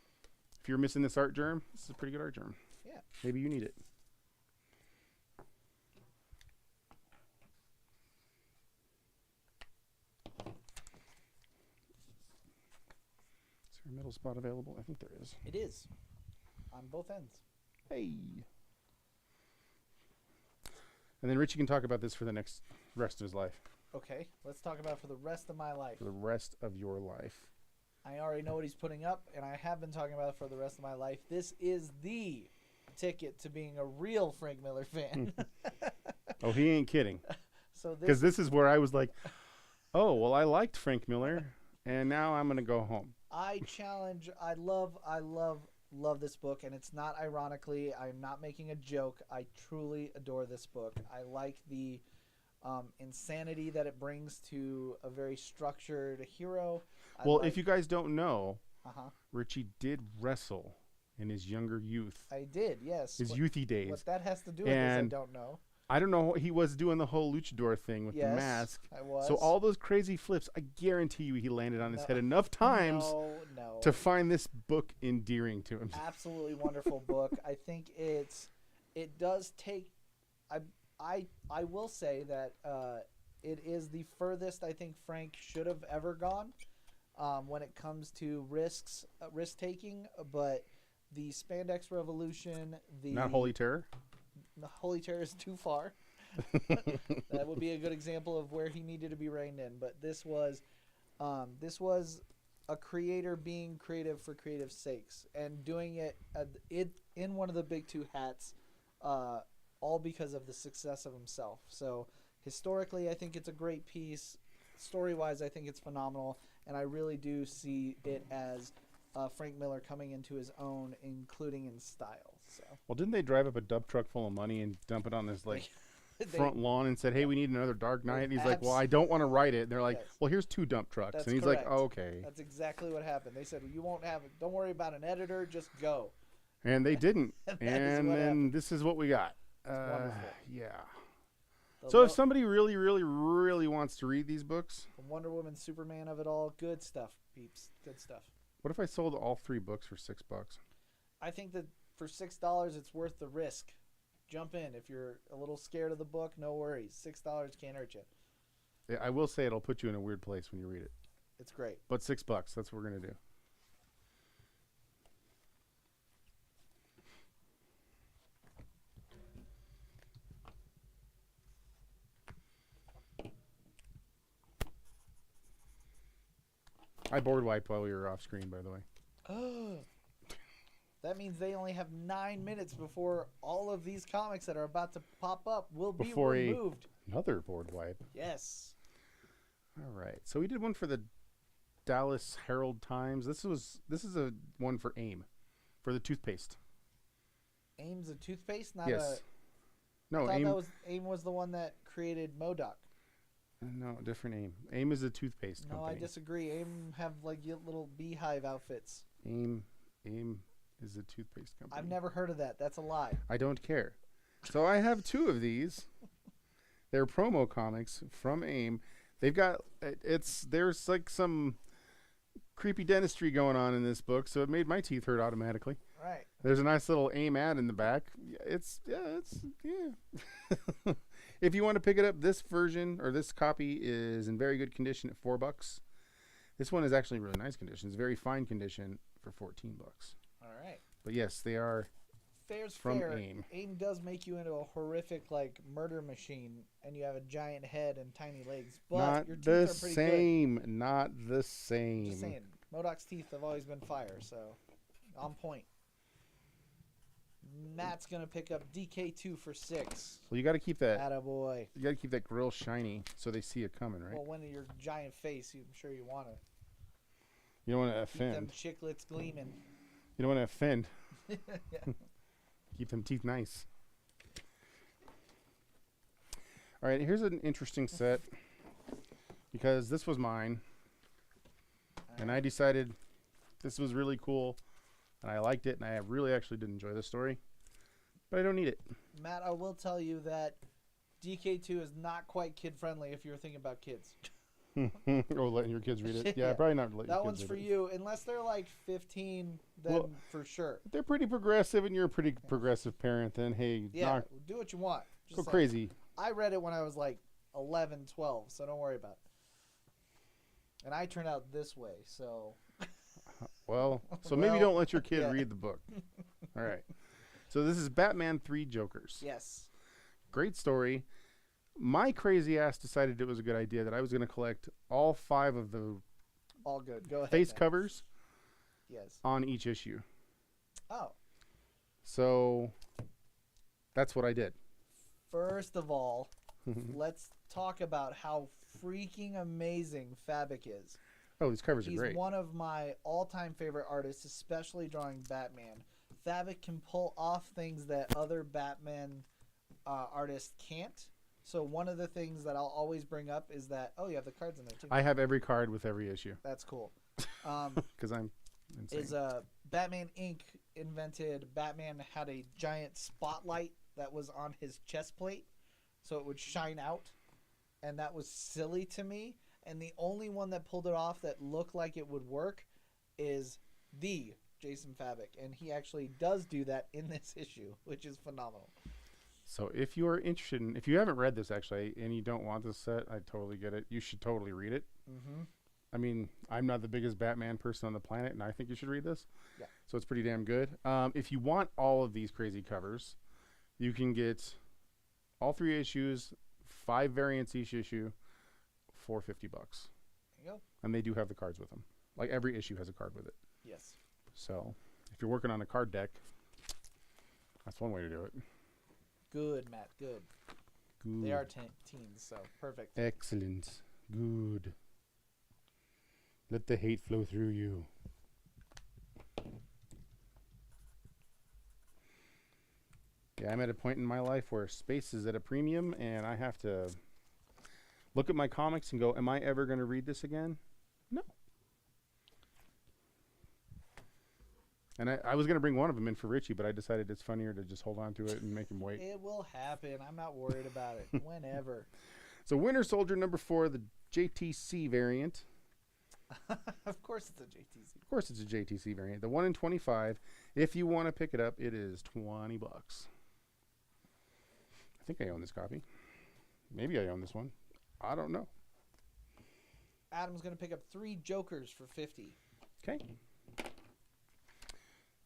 If you're missing this art germ, this is a pretty good art germ. Yeah. Maybe you need it. Is there a middle spot available? I think there is. It is. On both ends. Hey. And then Richie can talk about this for the rest of his life. Okay, let's talk about it for the rest of my life. For the rest of your life. I already know what he's putting up, and I have been talking about it for the rest of my life. This is the ticket to being a real Frank Miller fan. Oh, he ain't kidding. So because this is where I was like, oh, well, I liked Frank Miller, and now I'm going to go home. I love this book, and it's not ironically. I'm not making a joke. I truly adore this book. I like the insanity that it brings to a very structured hero. If you guys don't know, Richie did wrestle in his younger youth. I did, yes. His youthy days. What that has to do with this, I don't know. I don't know. He was doing the whole luchador thing with the mask. I was. So all those crazy flips, I guarantee you he landed on his head enough times to find this book endearing to him. Absolutely wonderful book. I think it does take... I will say that it is the furthest I think Frank should have ever gone when it comes to risk taking. But the Spandex Revolution, Not Holy Terror. The Holy Terror is too far. That would be a good example of where he needed to be reined in. But this was a creator being creative for creative sakes and doing it in one of the big two hats. All because of the success of himself. So historically, I think it's a great piece. Story-wise, I think it's phenomenal, and I really do see it as Frank Miller coming into his own, including in style. So. Well, didn't they drive up a dump truck full of money and dump it on this front lawn and said, "Hey, we need another Dark Knight"? And he's like, "Well, I don't want to write it." And they're like, yes. "Well, here's 2 dump trucks." That's and he's correct. like, "Oh, okay." That's exactly what happened. They said, "You won't have it. Don't worry about an editor. Just go." And they didn't. and then happened. This is what we got. Wonderful. Yeah. So if somebody really, really, really wants to read these books, the Wonder Woman, Superman of it all, good stuff, peeps. Good stuff. What if I sold all 3 books for $6? I think that for $6, it's worth the risk. Jump in. If you're a little scared of the book, no worries. $6 can't hurt you. Yeah, I will say it'll put you in a weird place when you read it. It's great. But $6, that's what we're going to do. I board wiped while we were off screen, by the way. Oh. That means they only have 9 minutes before all of these comics that are about to pop up will be removed. Another board wipe. Yes. All right. So we did one for the Dallas Herald Times. This is a one for AIM, for the toothpaste. AIM's a toothpaste, not yes. No, I AIM. thought AIM was the one that created MODOK. No, different AIM. AIM is a toothpaste No, company. I disagree. AIM have like little beehive outfits. AIM is a toothpaste company. I've never heard of that. That's a lie. I don't care. So I have 2 of these. They're promo comics from AIM. They've got there's like some creepy dentistry going on in this book, so it made my teeth hurt automatically. Right. There's a nice little AIM ad in the back. It's If you want to pick it up, this version or this copy is in very good condition at $4. This one is actually in really nice condition. It's very fine condition for $14. All right. But yes, they are Fair's from fair. AIM. AIM does make you into a horrific like murder machine, and you have a giant head and tiny legs. But Not your teeth the are pretty same. good. Not the same. Just saying, MODOK's teeth have always been fire, so on point. Matt's gonna pick up DK2 for 6. Well, you got to keep that. Attaboy. You got to keep that grill shiny so they see it coming, right? Well, when your giant face, I'm sure you want to You don't want to keep them offend. chiclets gleaming. You don't want to offend. Yeah. Keep them teeth nice. All right, here's an interesting set because this was mine, and I decided this was really cool, and I liked it, and I really actually did enjoy the story, but I don't need it. Matt, I will tell you that DK2 is not quite kid friendly if you're thinking about kids. Oh, letting your kids read it? Yeah, Yeah. probably not. Let your That kids one's read for it. you, unless they're like 15. Then Well, for sure. They're pretty progressive, and you're a pretty progressive parent. Then hey, Yeah, do what you want. Just go saying. crazy. I read it when I was like 11, 12, so don't worry about it. And I turned out this way, so. Well, so maybe don't let your kid yeah. read the book. All right. So this is Batman 3 Jokers. Yes. Great story. My crazy ass decided it was a good idea that I was going to collect all 5 of the All good. Go ahead. face Matt. covers Yes. on each issue. Oh. So that's what I did. First of all, let's talk about how freaking amazing Fabic is. Oh, these covers are He's great. one of my all-time favorite artists, especially drawing Batman. Fabic can pull off things that other Batman artists can't. So one of the things that I'll always bring up is that, oh, you have the cards in there too. I have every card with every issue That's cool. because I'm insane. Is Batman Inc. invented, Batman had a giant spotlight that was on his chest plate so it would shine out, and that was silly to me. And the only one that pulled it off that looked like it would work is the Jason Fabic, and he actually does do that in this issue, which is phenomenal. So if you are interested in, if you haven't read this actually and you don't want this set, I totally get it. You should totally read it. Mm-hmm. I mean, I'm not the biggest Batman person on the planet, and I think you should read this. Yeah. So it's pretty damn good. If you want all of these crazy covers, you can get all 3 issues, 5 variants each issue, for $50. There you go. And they do have the cards with them. Like every issue has a card with it. Yes. So if you're working on a card deck, that's one way to do it. Good, Matt. Good. Good. They are teens, so perfect. Excellent. Good. Let the hate flow through you. Yeah, I'm at a point in my life where space is at a premium, and I have to look at my comics and go, am I ever going to read this again? No. And I was going to bring one of them in for Richie, but I decided it's funnier to just hold on to it and make him wait. It will happen. I'm not worried about it. Whenever. So Winter Soldier number 4, the JTC variant. Of course it's a JTC. Of course it's a JTC variant. The 1 in 25. If you want to pick it up, it is $20. I think I own this copy. Maybe I own this one. I don't know. Adam's going to pick up 3 Jokers for $50. Okay.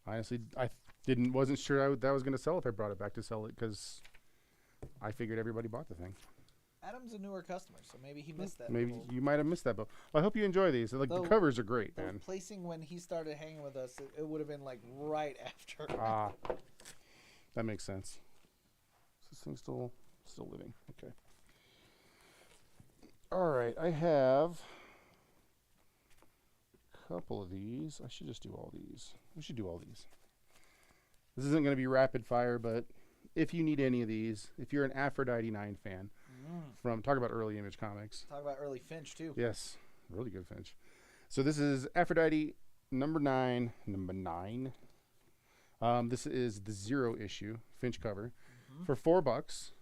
Honestly, I wasn't sure that was going to sell if I brought it back to sell it because I figured everybody bought the thing. Adam's a newer customer, so maybe he missed that. Maybe little... you might have missed that book. Well, I hope you enjoy these. Like, the covers are great, man. Placing when he started hanging with us, it would have been like right after. That makes sense. Is this thing still living? Okay. All right, I have a couple of these. I should just do all these. We should do all these. This isn't going to be rapid fire, but if you need any of these, if you're an Aphrodite 9 fan, talk about early Image Comics. Talk about early Finch, too. Yes, really good Finch. So this is Aphrodite number 9. This is the 0 issue, Finch cover, for $4.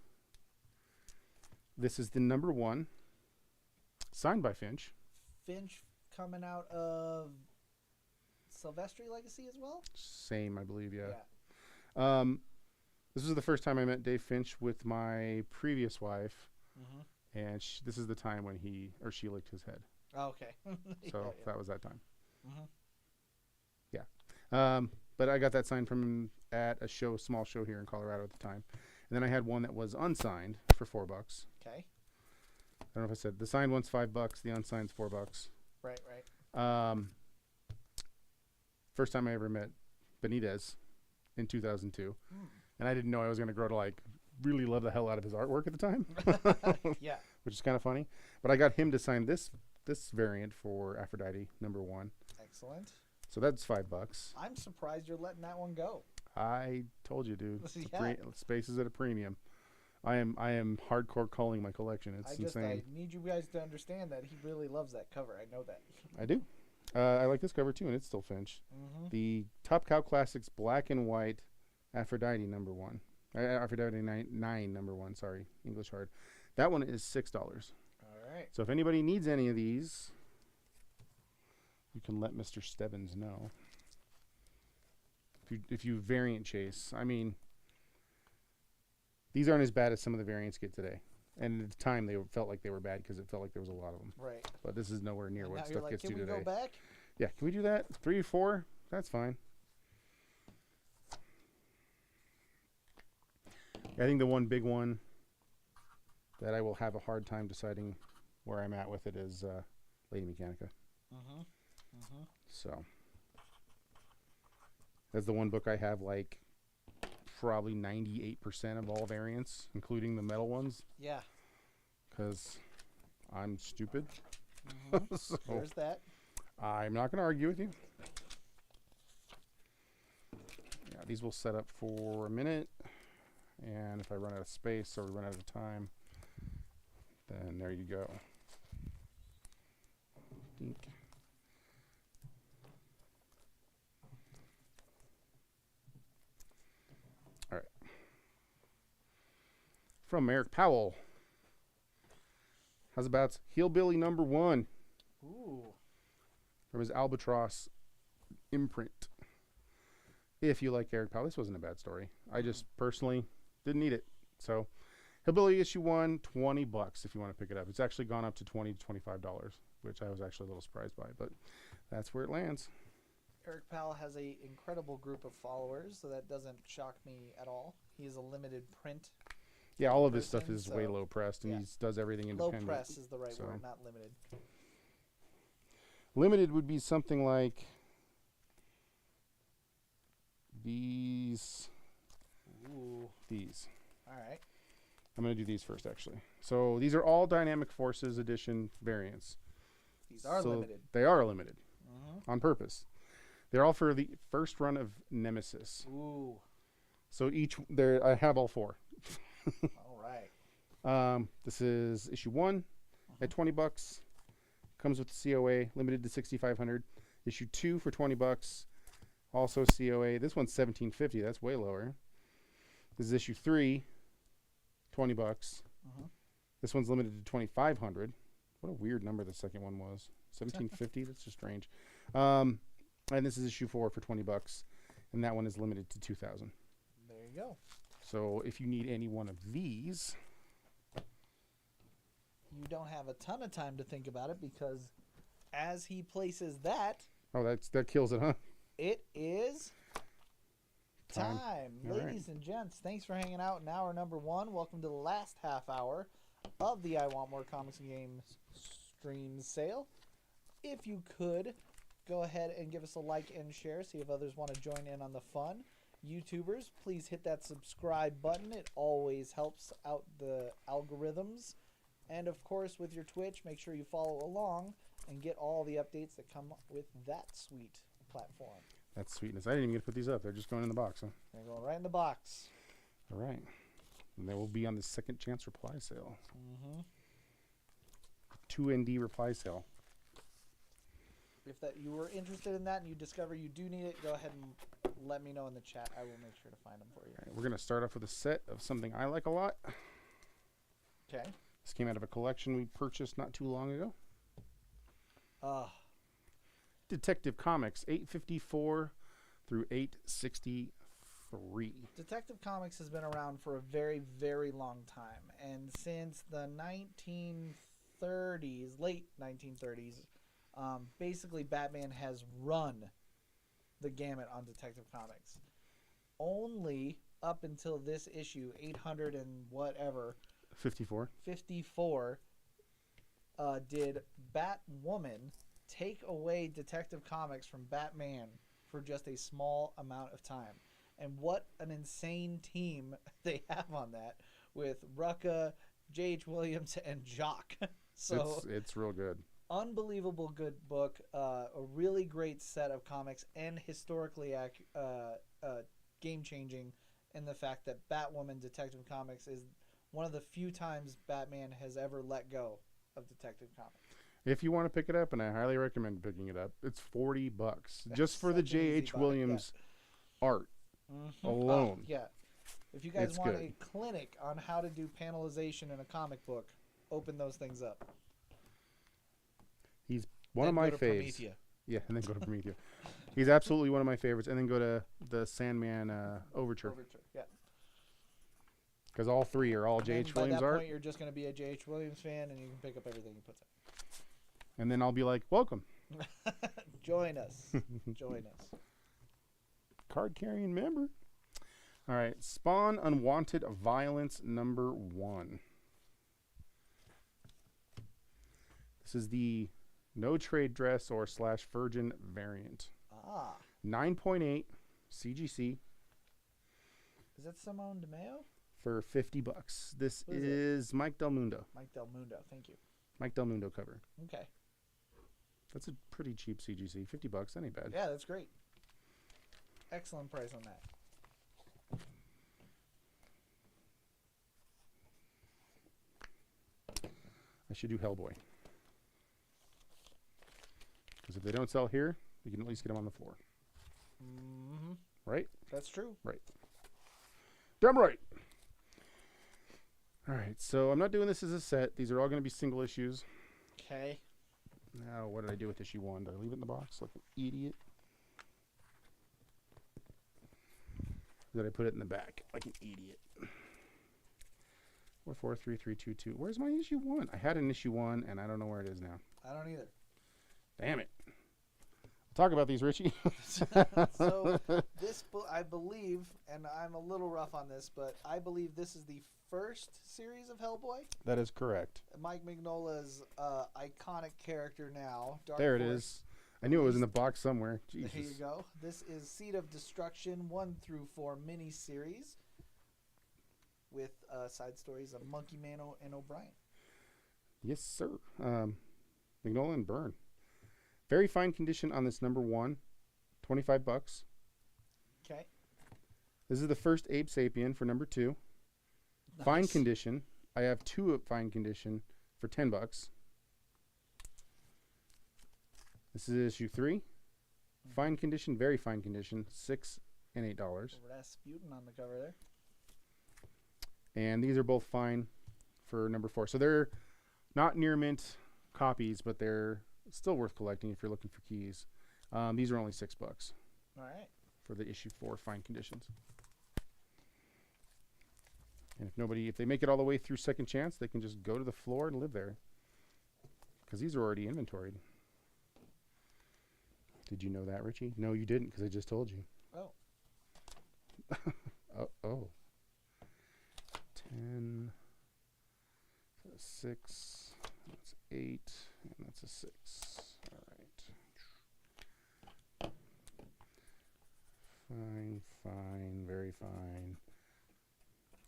This is the number 1, signed by Finch. Finch coming out of Silvestri Legacy as well? Same, I believe, yeah. This was the first time I met Dave Finch with my previous wife, and this is the time when she licked his head. Oh, okay. So that was that time. Yeah. But I got that signed from him at a small show here in Colorado at the time. And then I had one that was unsigned for $4. Okay. I don't know if I said the signed one's $5, the unsigned's $4. Right. First time I ever met Benitez in 2002. And I didn't know I was going to grow to like really love the hell out of his artwork at the time. Yeah. Which is kind of funny. But I got him to sign this variant for Aphrodite number 1. Excellent. So that's $5. I'm surprised you're letting that one go. I told you, dude. Yeah. Space is at a premium. I am hardcore calling my collection. It's insane. I need you guys to understand that he really loves that cover. I know that. I do. I like this cover too, and it's still Finch. The Top Cow Classics black and white Aphrodite number 1. Aphrodite 9 number 1. Sorry, English hard. That one is $6. All right. So if anybody needs any of these, you can let Mr. Stebbins know. If you variant chase, I mean, these aren't as bad as some of the variants get today. And at the time, they felt like they were bad because it felt like there was a lot of them. Right. But this is nowhere near what stuff gets to today. Can we go back? Yeah, can we do that? 3 or 4? That's fine. I think the one big one that I will have a hard time deciding where I'm at with it is Lady Mechanica. So that's the one book I have like probably 98% of all variants, including the metal ones. Yeah. Because I'm stupid. So there's that. I'm not going to argue with you. Yeah, these will set up for a minute. And if I run out of space or we run out of time, then there you go. Dink. All right. From Eric Powell. How's about Hillbilly number 1? Ooh. From his Albatross imprint. If you like Eric Powell, this wasn't a bad story. I just personally didn't need it. So, Hillbilly issue 1, $20 if you want to pick it up. It's actually gone up to $20 to $25, which I was actually a little surprised by, but that's where it lands. Eric Powell has an incredible group of followers, so that doesn't shock me at all. He is a limited print. Yeah, all of his stuff is way low pressed, and he does everything independent. Low press is the right word, not limited. Limited would be something like these. Ooh. These. All right. I'm going to do these first, actually. So these are all Dynamic Forces edition variants. These are limited. They are limited on purpose. They're all for the first run of Nemesis. Ooh. So I have all 4. All right. This is issue 1 at $20. Comes with the COA, limited to 6,500. Issue 2 for $20. Also COA. This one's $17.50. That's way lower. This is issue 3, $20. This one's limited to 2,500. What a weird number the second one was. 17.50. That's just strange. And this is issue 4 for $20, and that one is limited to 2,000. There you go. So if you need any one of these, you don't have a ton of time to think about it because as he places that, that kills it, huh? It is time. All Ladies and gents, thanks for hanging out in hour number 1. Welcome to the last half hour of the I Want More Comics and Games stream sale. If you could, go ahead and give us a like and share. See if others want to join in on the fun. YouTubers, please hit that subscribe button. It always helps out the algorithms. And of course, with your Twitch, make sure you follow along and get all the updates that come with that sweet platform. That's sweetness. I didn't even get to put these up. They're just going in the box, huh? They're going right in the box. All right. And they will be on the second chance reply sale. 2ND reply sale. If that you were interested in that and you discover you do need it, go ahead and let me know in the chat. I will make sure to find them for you. All right, we're going to start off with a set of something I like a lot. Okay. This came out of a collection we purchased not too long ago. Detective Comics 854 through 863. Detective Comics has been around for a very, very long time. And since the 1930s, late 1930s, basically Batman has run the gamut on Detective Comics. Only up until this issue, 800 and whatever, 54, did Batwoman take away Detective Comics from Batman for just a small amount of time. And what an insane team they have on that with Rucka, J.H. Williams, and Jock. So it's real good. Unbelievable good book, a really great set of comics, and historically game-changing in the fact that Batwoman Detective Comics is one of the few times Batman has ever let go of Detective Comics. If you want to pick it up, and I highly recommend picking it up, it's $40 just for the J.H. Williams art alone. Yeah. If you guys want a clinic on how to do panelization in a comic book, open those things up. He's one of my faves. Yeah, and then go to Promethea. He's absolutely one of my favorites. And then go to the Sandman Overture. Yeah. Because all three are all J.H. Williams art. By that point, you're just going to be a J.H. Williams fan, and you can pick up everything he puts out. And then I'll be like, welcome. Join us. Join us. Card-carrying member. All right. Spawn Unwanted Violence #1. This is the no trade dress or / virgin variant. 9.8 CGC. Is that Simone DeMeo? For $50. This is Mike Del Mundo. Mike Del Mundo, thank you. Mike Del Mundo cover. Okay. That's a pretty cheap CGC. $50, that ain't bad. Yeah, that's great. Excellent price on that. I should do Hellboy. Because if they don't sell here, we can at least get them on the floor. Mm-hmm. Right? That's true. Right. Damn right. All right, so I'm not doing this as a set. These are all going to be single issues. Okay. Now, what did I do with issue 1? Did I leave it in the box like an idiot? Or did I put it in the back like an idiot? 443322. Where's my issue 1? I had an issue 1, and I don't know where it is now. I don't either. Damn it. Talk about these, Richie. So this book, I believe, and I'm a little rough on this, but I believe this is the first series of Hellboy. That is correct. Mike Mignola's iconic character now. Dark there Force. it is. I knew it was in the box somewhere. Jesus. There you go. This is Seed of Destruction 1 through 4 mini-series with side stories of Monkey Man and O'Brien. Yes, sir. Mignola and Byrne. Very fine condition on this #1. $25. Okay. This is the first Abe Sapien for #2. Nice. Fine condition. I have 2 of fine condition for $10. This is issue 3. Fine condition, very fine condition, $6 and $8. Rasputin on the cover there. And these are both fine for #4. So they're not near mint copies, but they're still worth collecting if you're looking for keys. These are only $6 All right. for the issue 4 fine conditions. And if they make it all the way through second chance, they can just go to the floor and live there. Because these are already inventoried. Did you know that, Richie? No, you didn't, because I just told you. Oh. Oh. 10. 6. That's 8. And that's a 6. All right. Fine. Very fine.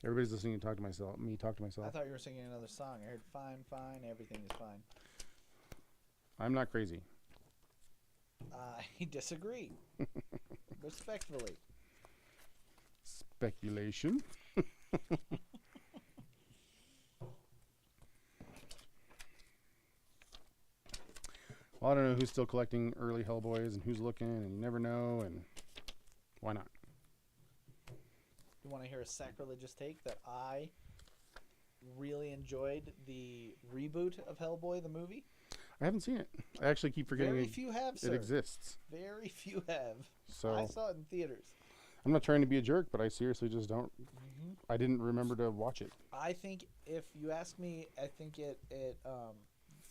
Everybody's listening to talk to myself. Me talk to myself. I thought you were singing another song. I heard fine, everything is fine. I'm not crazy. I disagree. Respectfully. Speculation. Well, I don't know who's still collecting early Hellboys and who's looking, and you never know, and why not? You want to hear a sacrilegious take that I really enjoyed the reboot of Hellboy, the movie? I haven't seen it. I actually keep forgetting Very few have, sir. it exists. Very few have. So I saw it in theaters. I'm not trying to be a jerk, but I seriously just don't. I didn't remember to watch it. I think if you ask me, I think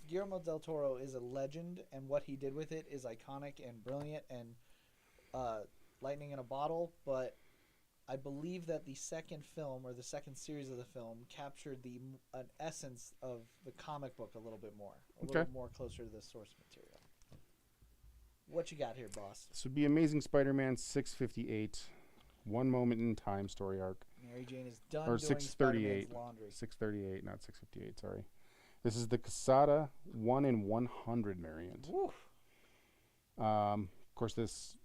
Guillermo del Toro is a legend, and what he did with it is iconic and brilliant and lightning in a bottle. But I believe that the second film, or the second series of the film, captured an essence of the comic book a little bit more. A little more closer to the source material. What you got here, boss? This would be Amazing Spider-Man 658. One Moment in Time story arc. Mary Jane is done Or doing 638. Spider-Man's laundry. 638, not 658, sorry. This is the Quesada 1 in 100 variant. Of course, this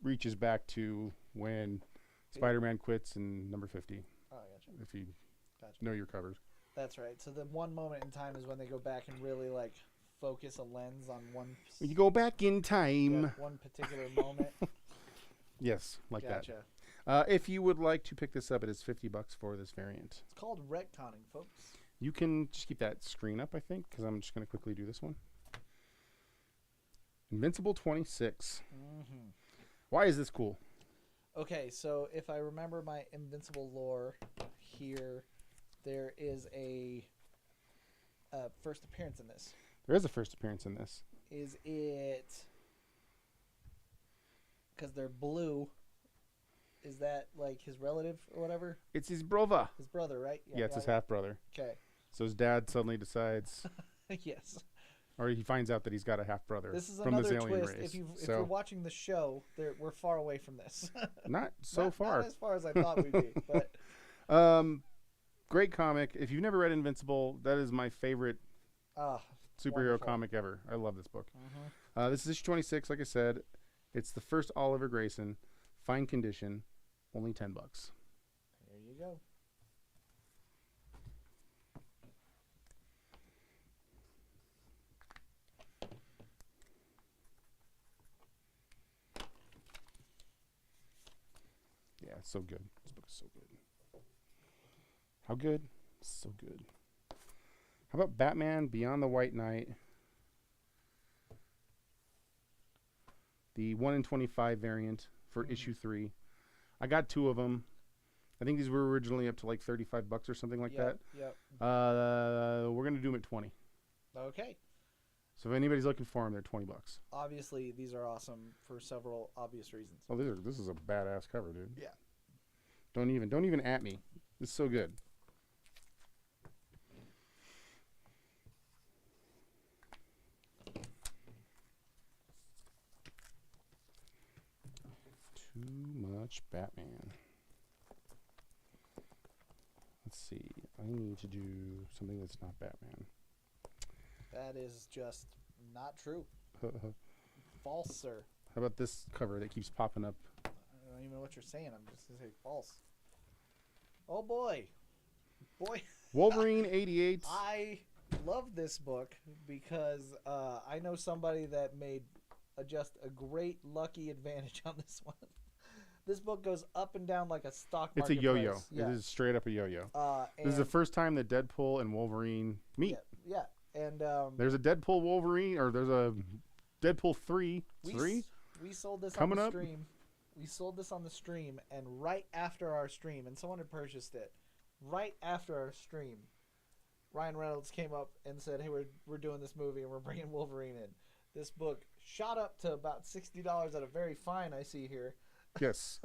reaches back to when Spider-Man quits in number 50. Oh, I gotcha. If you know your covers. That's right. So the one moment in time is when they go back and really focus a lens on one. When you go back in time. One particular moment. Yes, like gotcha. that. If you would like to pick this up, it is $50 for this variant. It's called retconning, folks. You can just keep that screen up, I think, because I'm just going to quickly do this one. Invincible 26. Mm-hmm. Why is this cool? Okay, so if I remember my Invincible lore here, there is a first appearance in this. There is a first appearance in this. Is it because they're blue? Is that his relative or whatever? It's his brother. His brother, right? Yeah, it's his half-brother. Okay. So his dad suddenly decides... Yes. Or he finds out that he's got a half-brother this is from this another alien twist. race. If you're watching the show, we're far away from this. Not so far. Not as far as I thought we'd be. But great comic. If you've never read Invincible, that is my favorite superhero comic ever. I love this book. Mm-hmm. This is issue 26, like I said. It's the first Oliver Grayson. Fine condition. Only $10. There you go. Yeah, it's so good. This book is so good. How good? So good. How about Batman Beyond the White Knight? The 1 in 25 variant for issue 3. I got 2 of them. I think these were originally up to $35 or something like that. Yep. We're going to do them at 20. Okay. So if anybody's looking for them, they're $20. Obviously, these are awesome for several obvious reasons. Oh, this is a badass cover, dude. Yeah. Don't even at me. This is so good. Too much Batman. Let's see. I need to do something that's not Batman. That is just not true. False, sir. How about this cover that keeps popping up? I don't even know what you're saying. I'm just going to say false. Oh, boy. Wolverine 88. I love this book because I know somebody that made just a great lucky advantage on this one. This book goes up and down like a stock market. It's a yo-yo. Price. Yeah. It is straight up a yo-yo. This is the first time that Deadpool and Wolverine meet. Yeah. And there's a Deadpool Wolverine, or there's a Deadpool 3. We sold this coming on the up. stream. We sold this on the stream, and right after our stream, and someone had purchased it. Right after our stream, Ryan Reynolds came up and said, "Hey, we're doing this movie, and we're bringing Wolverine in." This book shot up to about $60 at a very fine I see here, Yes.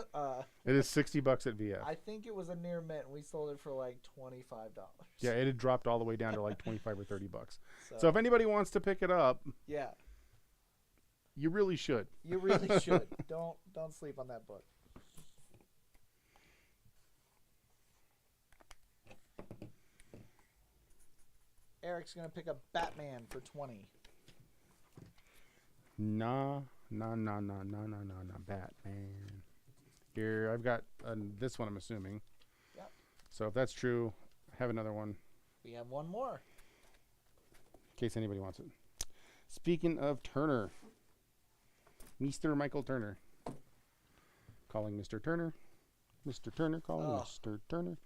It is $60 at VF. I think it was a near mint. We sold it for like $25. Yeah, it had dropped all the way down to like 25 or $30. So if anybody wants to pick it up, yeah, you really should. You really should. Don't sleep on that book. Eric's gonna pick up Batman for 20. Nah, Batman. Here, I've got this one, I'm assuming. Yep. So if that's true, I have another one. We have one more. In case anybody wants it. Speaking of Turner, Mr. Michael Turner. Calling Mr. Turner. Mr. Turner calling Mr. Turner.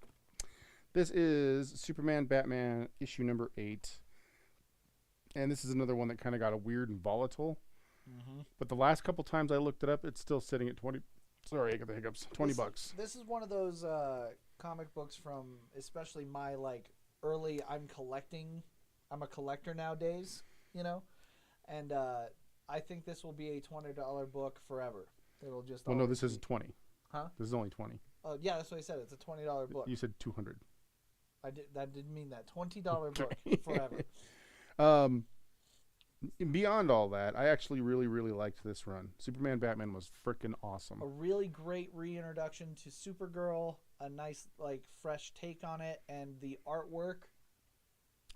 This is Superman Batman issue number 8. And this is another one that kind of got a weird and volatile. Mm-hmm. But the last couple times I looked it up, it's still sitting at 20. Sorry, I got the hiccups. $20. This is one of those comic books from especially my like early. I'm a collector nowadays, you know, and I think this will be a $20 book forever. It'll just. Well, no, this is 20. Huh? This is only 20. Oh yeah, that's what I said. It's a $20 book. You said 200. That didn't mean that. $20 book forever. Beyond all that, I actually really, really liked this run. Superman Batman was freaking awesome. A really great reintroduction to Supergirl. A nice, like, fresh take on it, and the artwork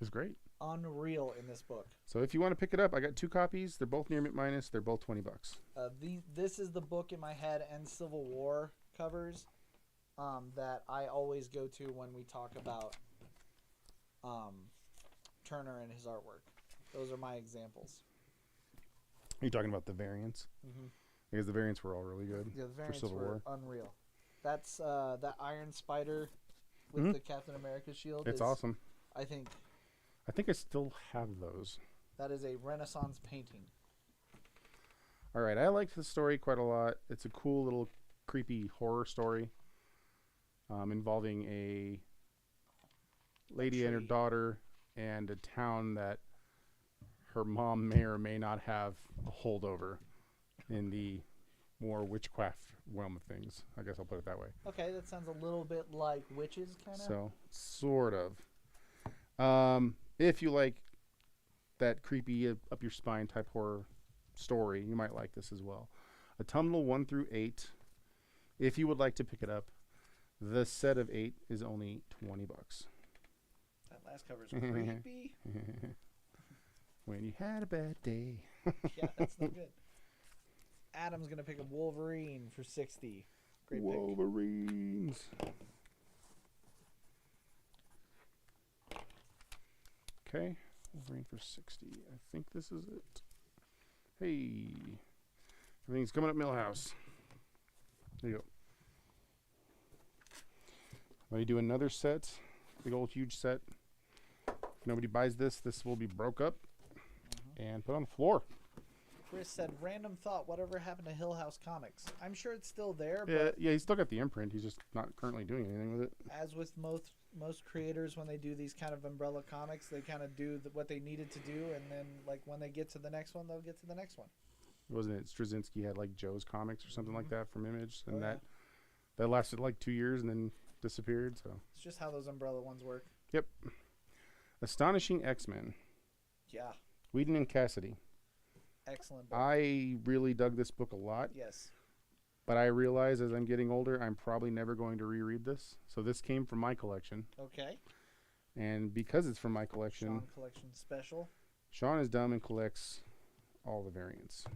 is great. Unreal in this book. So if you want to pick it up, I got 2 copies. They're both near mint minus. They're both $20. This is the book in my head and Civil War covers that I always go to when we talk about Turner and his artwork. Those are my examples. Are you talking about the variants? Mm-hmm. Because the variants were all really good. Yeah, the variants for Civil were War. Unreal. That's that Iron Spider with the Captain America shield. It's awesome. I think I still have those. That is a Renaissance painting. All right, I liked the story quite a lot. It's a cool little creepy horror story involving a lady and her daughter and a town that her mom may or may not have a holdover in the more witchcraft realm of things. I guess I'll put it that way. Okay, that sounds a little bit like Witches, kind of. So, sort of. If you like that creepy, up your spine type horror story, you might like this as well. Autumnal 1 through 8. If you would like to pick it up, the set of 8 is only $20. That last cover is creepy. When you had a bad day. Yeah, that's not good. Adam's going to pick up Wolverine for 60. Great Wolverines. pick. Okay. Wolverine for 60. I think this is it. Hey. Everything's coming up Millhouse. There you go. Let me do another set. Big old huge set. If nobody buys this, this will be broke up and put on the floor. Chris said, random thought, whatever happened to Hill House Comics? I'm sure it's still there, but yeah, he's still got the imprint. He's just not currently doing anything with it. As with most creators, when they do these kind of umbrella comics, they kind of do what they needed to do, and then like when they get to the next one, they'll get to the next one. Wasn't it Straczynski had like Joe's Comics or something like that from Image, and that lasted like 2 years and then disappeared. So it's just how those umbrella ones work. Yep. Astonishing X-Men. Yeah. Whedon and Cassidy. Excellent book. I really dug this book a lot. Yes. But I realize as I'm getting older, I'm probably never going to reread this. So this came from my collection. Okay. And because it's from my collection. Sean Collection Special. Sean is dumb and collects all the variants.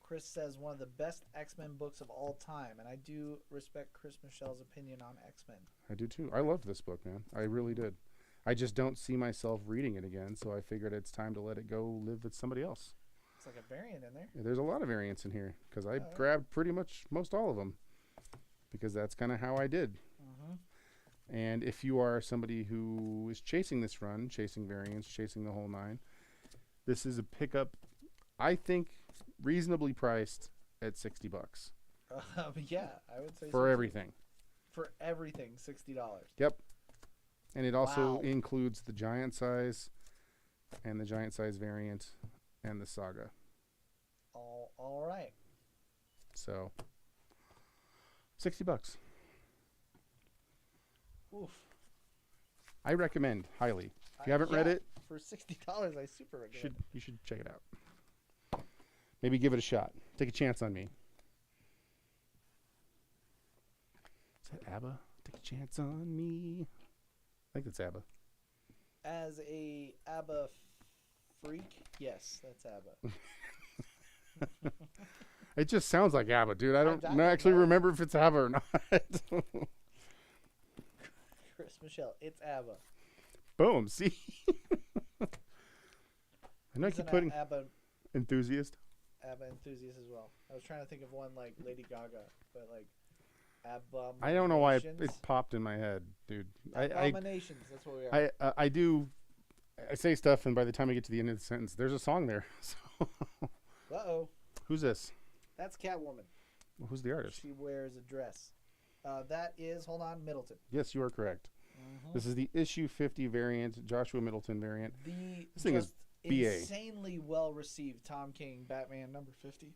Chris says one of the best X-Men books of all time. And I do respect Chris Michelle's opinion on X-Men. I do too. I loved this book, man. I really did. I just don't see myself reading it again. So I figured it's time to let it go live with somebody else. It's like a variant in there. Yeah, there's a lot of variants in here because I grabbed pretty much most all of them because that's kind of how I did. Mm-hmm. And if you are somebody who is chasing this run, chasing variants, chasing the whole nine, this is a pickup, I think, reasonably priced at $60. Yeah, I would say for everything. For everything, $60. Yep. And it also includes the giant size and the giant size variant and the saga. All right. So $60. Oof. I recommend highly. If you haven't read it, for $60, I super recommend. you should check it out. Maybe give it a shot. Take a chance on me. Is that ABBA? Take a chance on me. I think that's ABBA. As a ABBA freak, yes, that's ABBA. It just sounds like ABBA, dude. I don't don't actually know. remember if it's ABBA or not. Chris Michelle, it's ABBA. Boom. See? I know I He's keep an putting ABBA enthusiast. enthusiast as well. I was trying to think of one like Lady Gaga, but like ABBA. I don't know why it popped in my head, dude. Abominations. That's what we are. I do. I say stuff, and by the time I get to the end of the sentence, there's a song there. So. Uh-oh. Who's this? That's Catwoman. Well, who's the artist? She wears a dress. That is, hold on, Middleton. Yes, you are correct. This is the issue 50 variant, Joshua Middleton variant. This thing is BA. Insanely well received Tom King Batman number 50.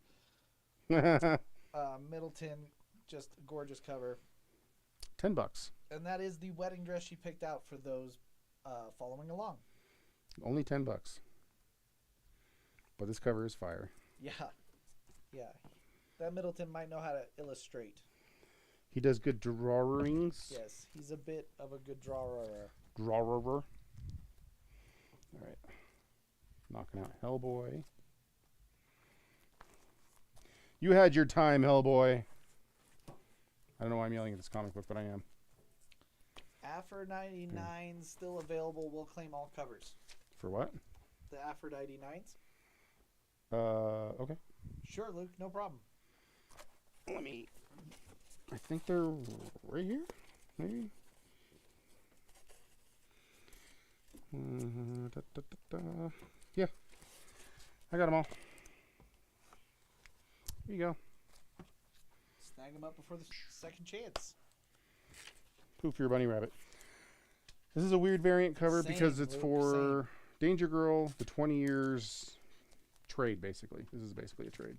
Middleton, just a gorgeous cover. $10. And that is the wedding dress she picked out for those following along. Only $10. But this cover is fire. Yeah. Yeah. That Middleton might know how to illustrate. He does good drawings. Yes, he's a bit of a good drawer. Drawer. All right. Knocking out Hellboy. You had your time, Hellboy. I don't know why I'm yelling at this comic book, but I am. Aphrodite 9's still available. We'll claim all covers. For what? The Aphrodite 9's? Okay. Sure, Luke. No problem. Let me... I think they're right here, maybe. Yeah, I got them all. Here you go. Snag them up before the second chance. Poof, your bunny rabbit. This is a weird variant cover because it's for Danger Girl, the 20 years trade, basically. This is basically a trade.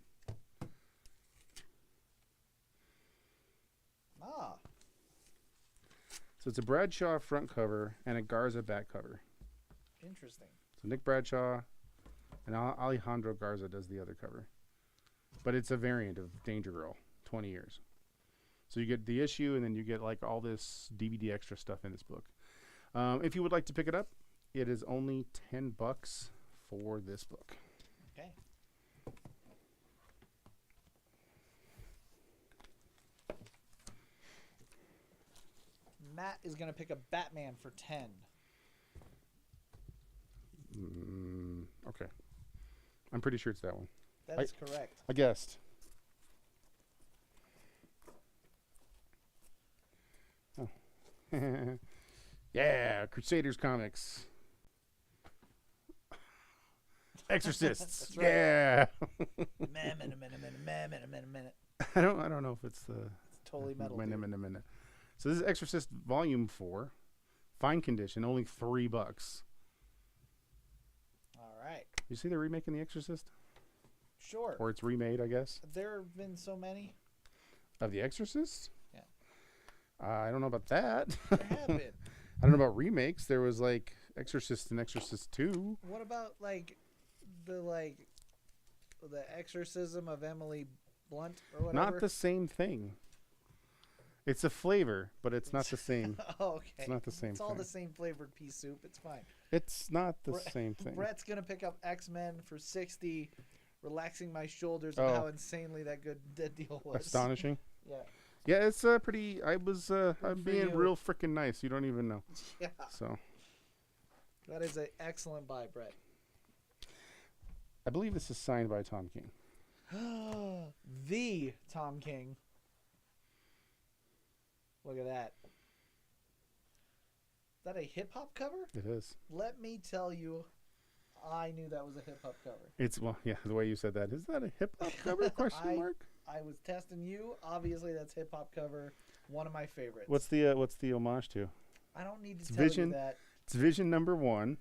So it's a Bradshaw front cover and a Garza back cover. Interesting. So Nick Bradshaw and Alejandro Garza does the other cover. But it's a variant of Danger Girl, 20 years. So you get the issue and then you get like all this DVD extra stuff in this book. If you would like to pick it up, it is only $10 for this book. Okay. Matt is going to pick a Batman for 10. Okay. I'm pretty sure it's that one. That is correct. I guessed. Oh. Yeah, Crusaders comics. Exorcists. That's right. Yeah. minute. I don't know if it's the It's totally metal. Minute. So this is Exorcist Volume 4, fine condition, only $3. All right. You see they're remaking The Exorcist, Sure. or it's remade, I guess, There have been so many. of The Exorcist. Yeah. I don't know about that. There have been. I don't know about remakes. There was like Exorcist and Exorcist 2. What about the exorcism of Emily Blunt or whatever? Not the same thing. It's a flavor, but it's not the same. Oh, okay. It's not the same It's all thing. the same flavored pea soup. It's fine. It's not the same thing. Brett's going to pick up X-Men for 60, relaxing my shoulders at how insanely that good that deal was. Astonishing. Yeah. Yeah, it's pretty. I'm being real freaking nice. You don't even know. Yeah. So. That is an excellent buy, Brett. I believe this is signed by Tom King. The Tom King. Look at that. Is that a hip-hop cover? It is. Let me tell you, I knew that was a hip-hop cover. It's, well, yeah, the way you said that. Is that a hip-hop cover? Question mark? I was testing you. Obviously, that's hip-hop cover. One of my favorites. What's the homage to? I don't need to tell you that. It's Vision #1.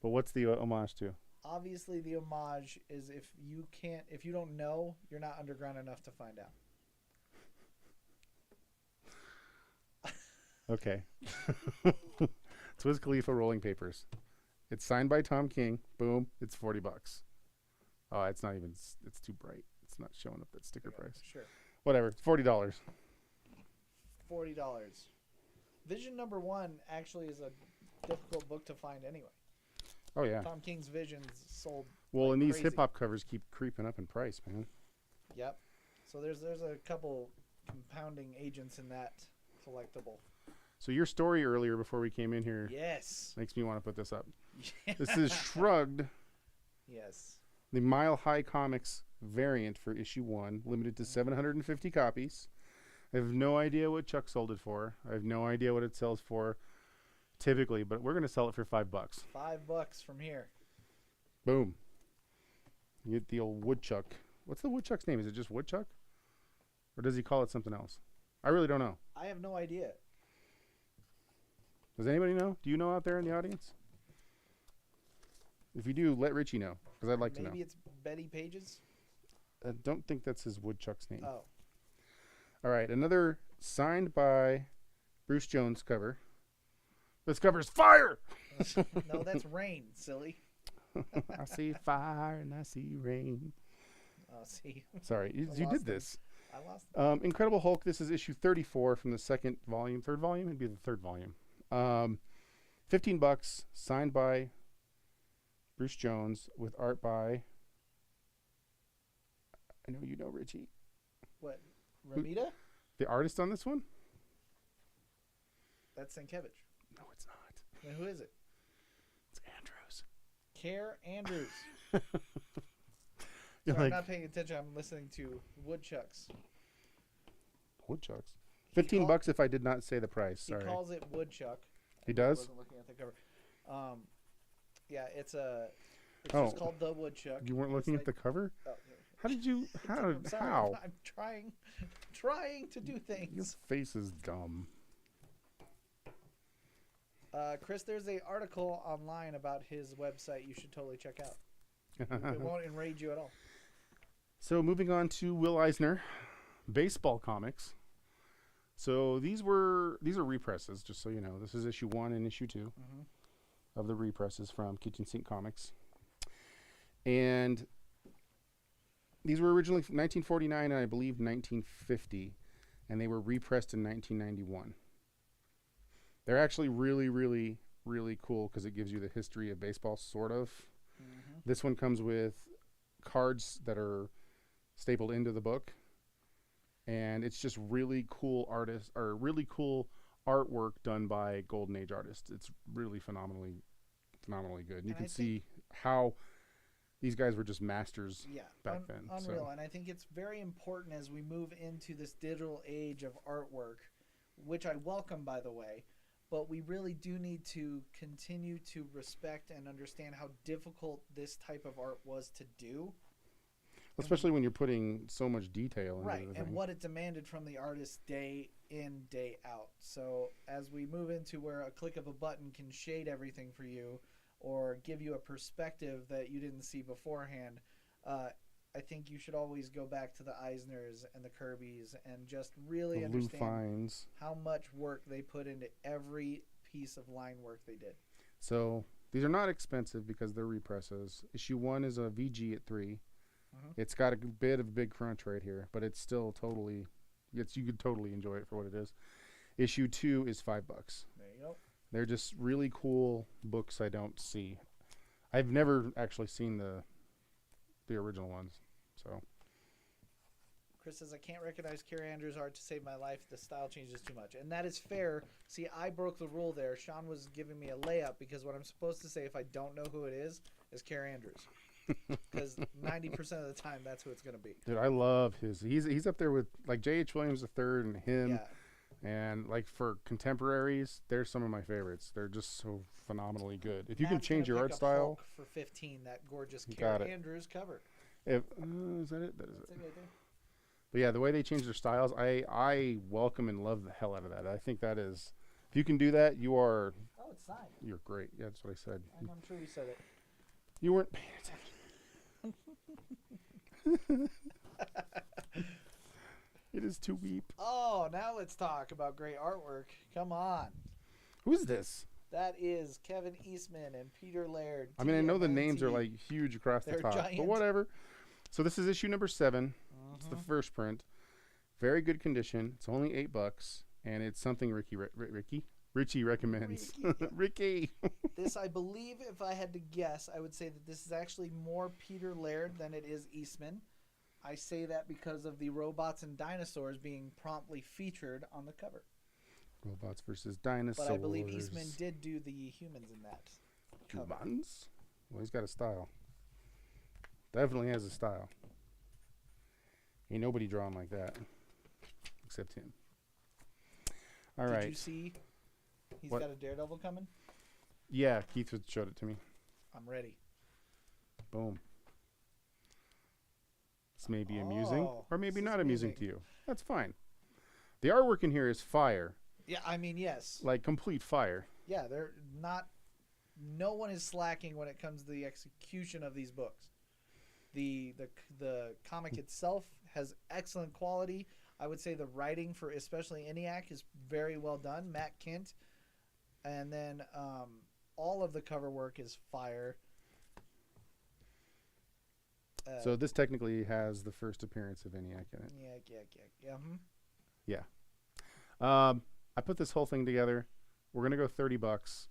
But what's the homage to? Obviously, the homage is if you don't know, you're not underground enough to find out. Okay. It's Wiz Khalifa rolling papers. It's signed by Tom King. Boom. It's $40. Oh, it's not even. It's too bright. It's not showing up that sticker price. Sure. Whatever. It's $40. $40. Vision number 1 actually is a difficult book to find anyway. Oh yeah. Tom King's Visions sold. Well, like and these crazy. hip hop covers keep creeping up in price, man. Yep. So there's a couple compounding agents in that collectible. So your story earlier before we came in here Yes. makes me want to put this up. This is Shrugged, Yes. the Mile High Comics variant for issue 1, limited to 750 copies. I have no idea what Chuck sold it for. I have no idea what it sells for typically, but we're going to sell it for $5. $5 from here. Boom. You get the old Woodchuck. What's the Woodchuck's name? Is it just Woodchuck? Or does he call it something else? I really don't know. I have no idea. Does anybody know? Do you know out there in the audience? If you do, let Richie know, because I'd like to know. Maybe it's Betty Pages? I don't think that's his Woodchuck's name. Oh. All right, another signed by Bruce Jones cover. This cover's fire! No, that's rain, silly. I see fire and I see rain. Oh, see. Sorry, you lost did them. this. I lost them. Incredible Hulk, this is issue 34 from the second volume. Third volume? It'd be the third volume. $15, signed by Bruce Jones with art by, I know you know Richie. What? Ramita? The artist on this one? That's Sienkiewicz. No, it's not. Then who is it? It's Andrews. Care Andrews. You're Sorry, like, I'm not paying attention. I'm listening to Woodchucks. Woodchucks. He $15 if I did not say the price. He Sorry. calls it Woodchuck. He I does? wasn't looking at the cover. Yeah, it's Oh. just called the Woodchuck. You weren't looking at the cover? Oh, yeah. How did you? I'm sorry. How? I'm trying to do Your things. face is dumb. Chris, there's an article online about his website you should totally check out. It won't enrage you at all. So moving on to Will Eisner, baseball comics. So these are represses, just so you know. This is issue 1 and issue 2 of the represses from Kitchen Sink Comics. And these were originally from 1949 and I believe 1950, and they were repressed in 1991. They're actually really, really, really cool because it gives you the history of baseball, sort of. This one comes with cards that are stapled into the book, and it's just really cool really cool artwork done by Golden Age artists. It's really phenomenally good. And you can see how these guys were just masters back then. Unreal. So. And I think it's very important as we move into this digital age of artwork, which I welcome, by the way, but we really do need to continue to respect and understand how difficult this type of art was to do. Especially when you're putting so much detail into Right, the and thing. what it demanded from the artist day in, day out. So as we move into where a click of a button can shade everything for you or give you a perspective that you didn't see beforehand, I think you should always go back to the Eisners and the Kirbys and just really understand how much work they put into every piece of line work they did. So these are not expensive because they're represses. Issue 1 is a VG at 3. It's got a bit of a big crunch right here, but it's still totally, you could totally enjoy it for what it is. Issue 2 is $5. There you go. They're just really cool books I don't see. I've never actually seen the original ones, so. Chris says, I can't recognize Carrie Andrews' art to save my life. The style changes too much. And that is fair. See, I broke the rule there. Sean was giving me a layup because what I'm supposed to say if I don't know who it is Carrie Andrews. Because 90% of the time, that's who it's going to be. Dude, I love his. He's up there with like J.H. Williams III and him. Yeah. And like for contemporaries, they're some of my favorites. They're just so phenomenally good. If you can Matt's change gonna your pick art up style, Hulk for 15, that gorgeous Got Carrie it. Andrews cover. if is that it? That is That's it. it right there. But yeah, the way they change their styles, I welcome and love the hell out of that. I think that is, if you can do that, Oh, it's signed. you're great. Yeah, that's what I said. I'm sure you said it. You weren't paying attention. It is too weep. Oh, now let's talk about great artwork. Come on. Who's this? That is Kevin Eastman and Peter Laird. I mean, I know the names are TMNT. like huge across the They're top, giant. but whatever. So this is issue number 7. It's the first print. Very good condition. It's only $8, and it's something Richie recommends. Ricky. This, I believe, if I had to guess, I would say that this is actually more Peter Laird than it is Eastman. I say that because of the robots and dinosaurs being promptly featured on the cover. Robots versus dinosaurs. But I believe Eastman did do the humans in that cover. Humans? Well, he's got a style. Definitely has a style. Ain't nobody drawing like that. Except him. All right. Did you see he's What? got a Daredevil coming? Yeah, Keith showed it to me. I'm ready. Boom. This may be amusing, or maybe not amusing to you. That's fine. The artwork in here is fire. Yeah, I mean, yes. Like complete fire. Yeah, they're not. No one is slacking when it comes to the execution of these books. The comic itself has excellent quality. I would say the writing for especially ENIAC is very well done. Matt Kint, and then all of the cover work is fire. So this technically has the first appearance of ENIAC in it. Yeah. I put this whole thing together. We're gonna go $30.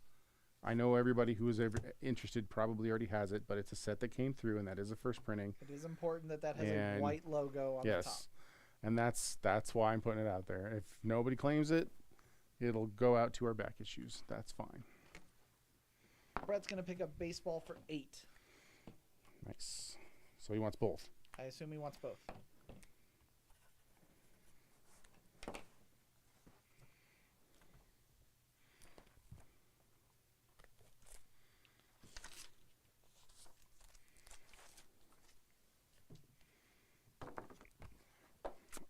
I know everybody who is ever interested probably already has it, but it's a set that came through, and that is a first printing. It is important that has a white logo on the top. Yes, and that's why I'm putting it out there. If nobody claims it, it'll go out to our back issues. That's fine. Brett's gonna pick up baseball for 8. Nice. So he wants both. I assume he wants both.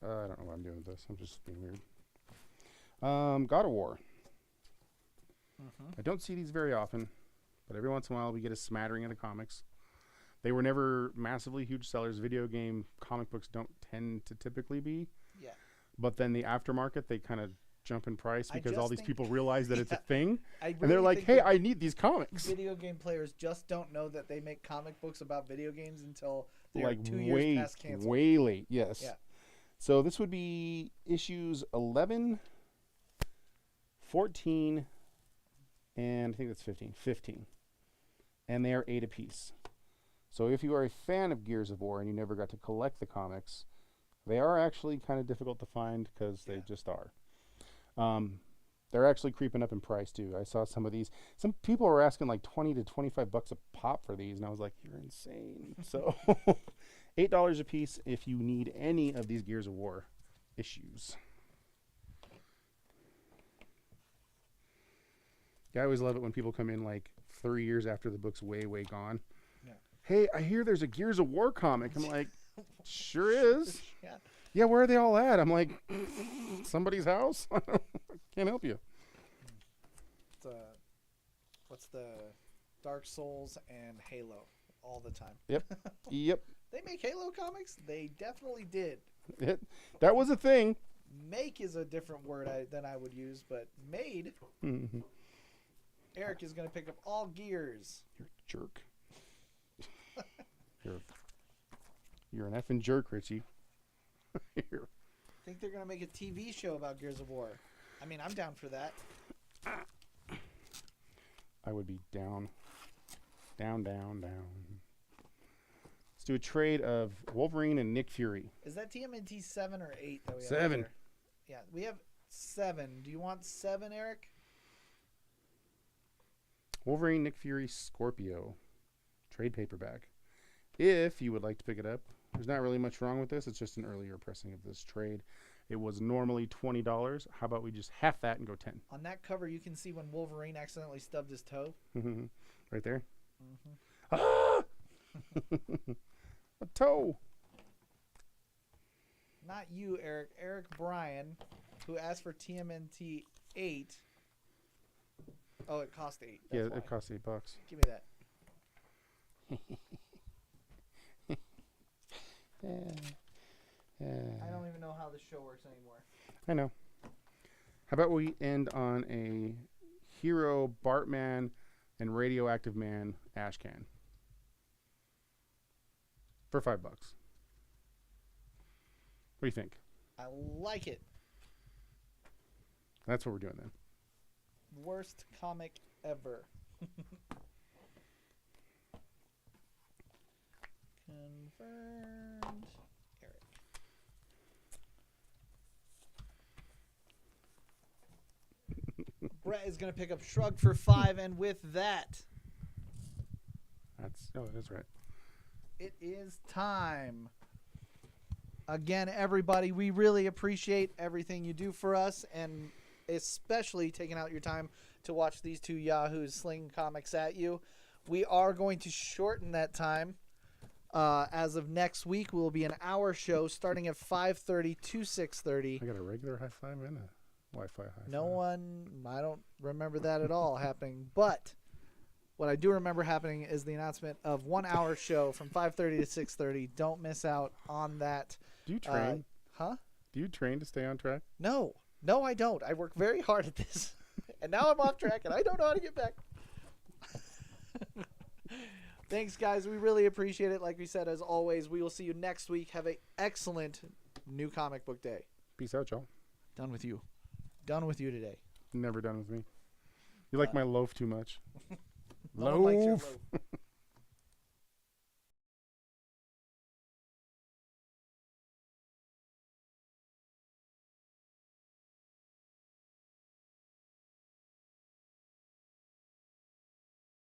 I don't know what I'm doing with this. I'm just being weird. God of War. I don't see these very often, but every once in a while we get a smattering of the comics. They were never massively huge sellers. Video game comic books don't tend to typically be. Yeah. But then the aftermarket, they kind of jump in price because all these think- people realize that it's a thing. I And they're really like, think hey, that I need these comics. video game players just don't know that they make comic books about video games until they're Like 2 years way, past cancel. way late, yes. Yeah. So this would be issues 11, 14, and I think that's 15. 15. And they are 8 apiece. So if you are a fan of Gears of War and you never got to collect the comics, they are actually kind of difficult to find because they just are. They're actually creeping up in price too. I saw some of these. Some people were asking like $20 to $25 a pop for these, and I was like, "You're insane!" So, $8 a piece if you need any of these Gears of War issues. I always love it when people come in like 3 years after the book's way gone. Yeah. Hey, I hear there's a Gears of War comic. I'm like, sure is. Yeah. Yeah, where are they all at? I'm like, somebody's house? Can't help you. What's the Dark Souls and Halo all the time. Yep. Yep. They make Halo comics? They definitely did. That was a thing. Make is a different word than I would use, but made. Mm-hmm. Eric is going to pick up all Gears. You're a jerk. You're an effing jerk, Richie. I think they're going to make a TV show about Gears of War. I mean, I'm down for that. I would be down. Down. Let's do a trade of Wolverine and Nick Fury. Is that TMNT 7 or 8 that we have? 7. There? Yeah, we have 7. Do you want 7, Eric? Wolverine, Nick Fury, Scorpio. Trade paperback. If you would like to pick it up, there's not really much wrong with this. It's just an earlier pressing of this trade. It was normally $20. How about we just half that and go 10? On that cover, you can see when Wolverine accidentally stubbed his toe. Right there. Mm-hmm. Ah! A toe. Not you, Eric. Eric Bryan, who asked for TMNT 8. Oh, it cost 8. That's Yeah, why. it cost $8. Give me that. I don't even know how the show works anymore. I know. How about we end on a Hero Bartman and Radioactive Man ash can for $5. What do you think? I like it. That's what we're doing then. Worst comic ever. Confirmed. Eric. Brett is going to pick up Shrug for 5, and with that, that's right. it is time. Again, everybody, we really appreciate everything you do for us, and especially taking out your time to watch these two yahoos sling comics at you. We are going to shorten that time. As of next week, will be an hour show starting at 5:30 to 6:30. I got a regular high five and a Wi-Fi high five. No one, I don't remember that at all happening. But what I do remember happening is the announcement of 1 hour show from 5:30 to 6:30. Don't miss out on that. Do you train? Huh? Do you train to stay on track? No, I don't. I work very hard at this. And now I'm off track and I don't know how to get back. Thanks, guys. We really appreciate it. Like we said, as always, we will see you next week. Have an excellent new comic book day. Peace out, y'all. Done with you. Done with you today. Never done with me. You like my loaf too much. No one likes your Loaf. loaf.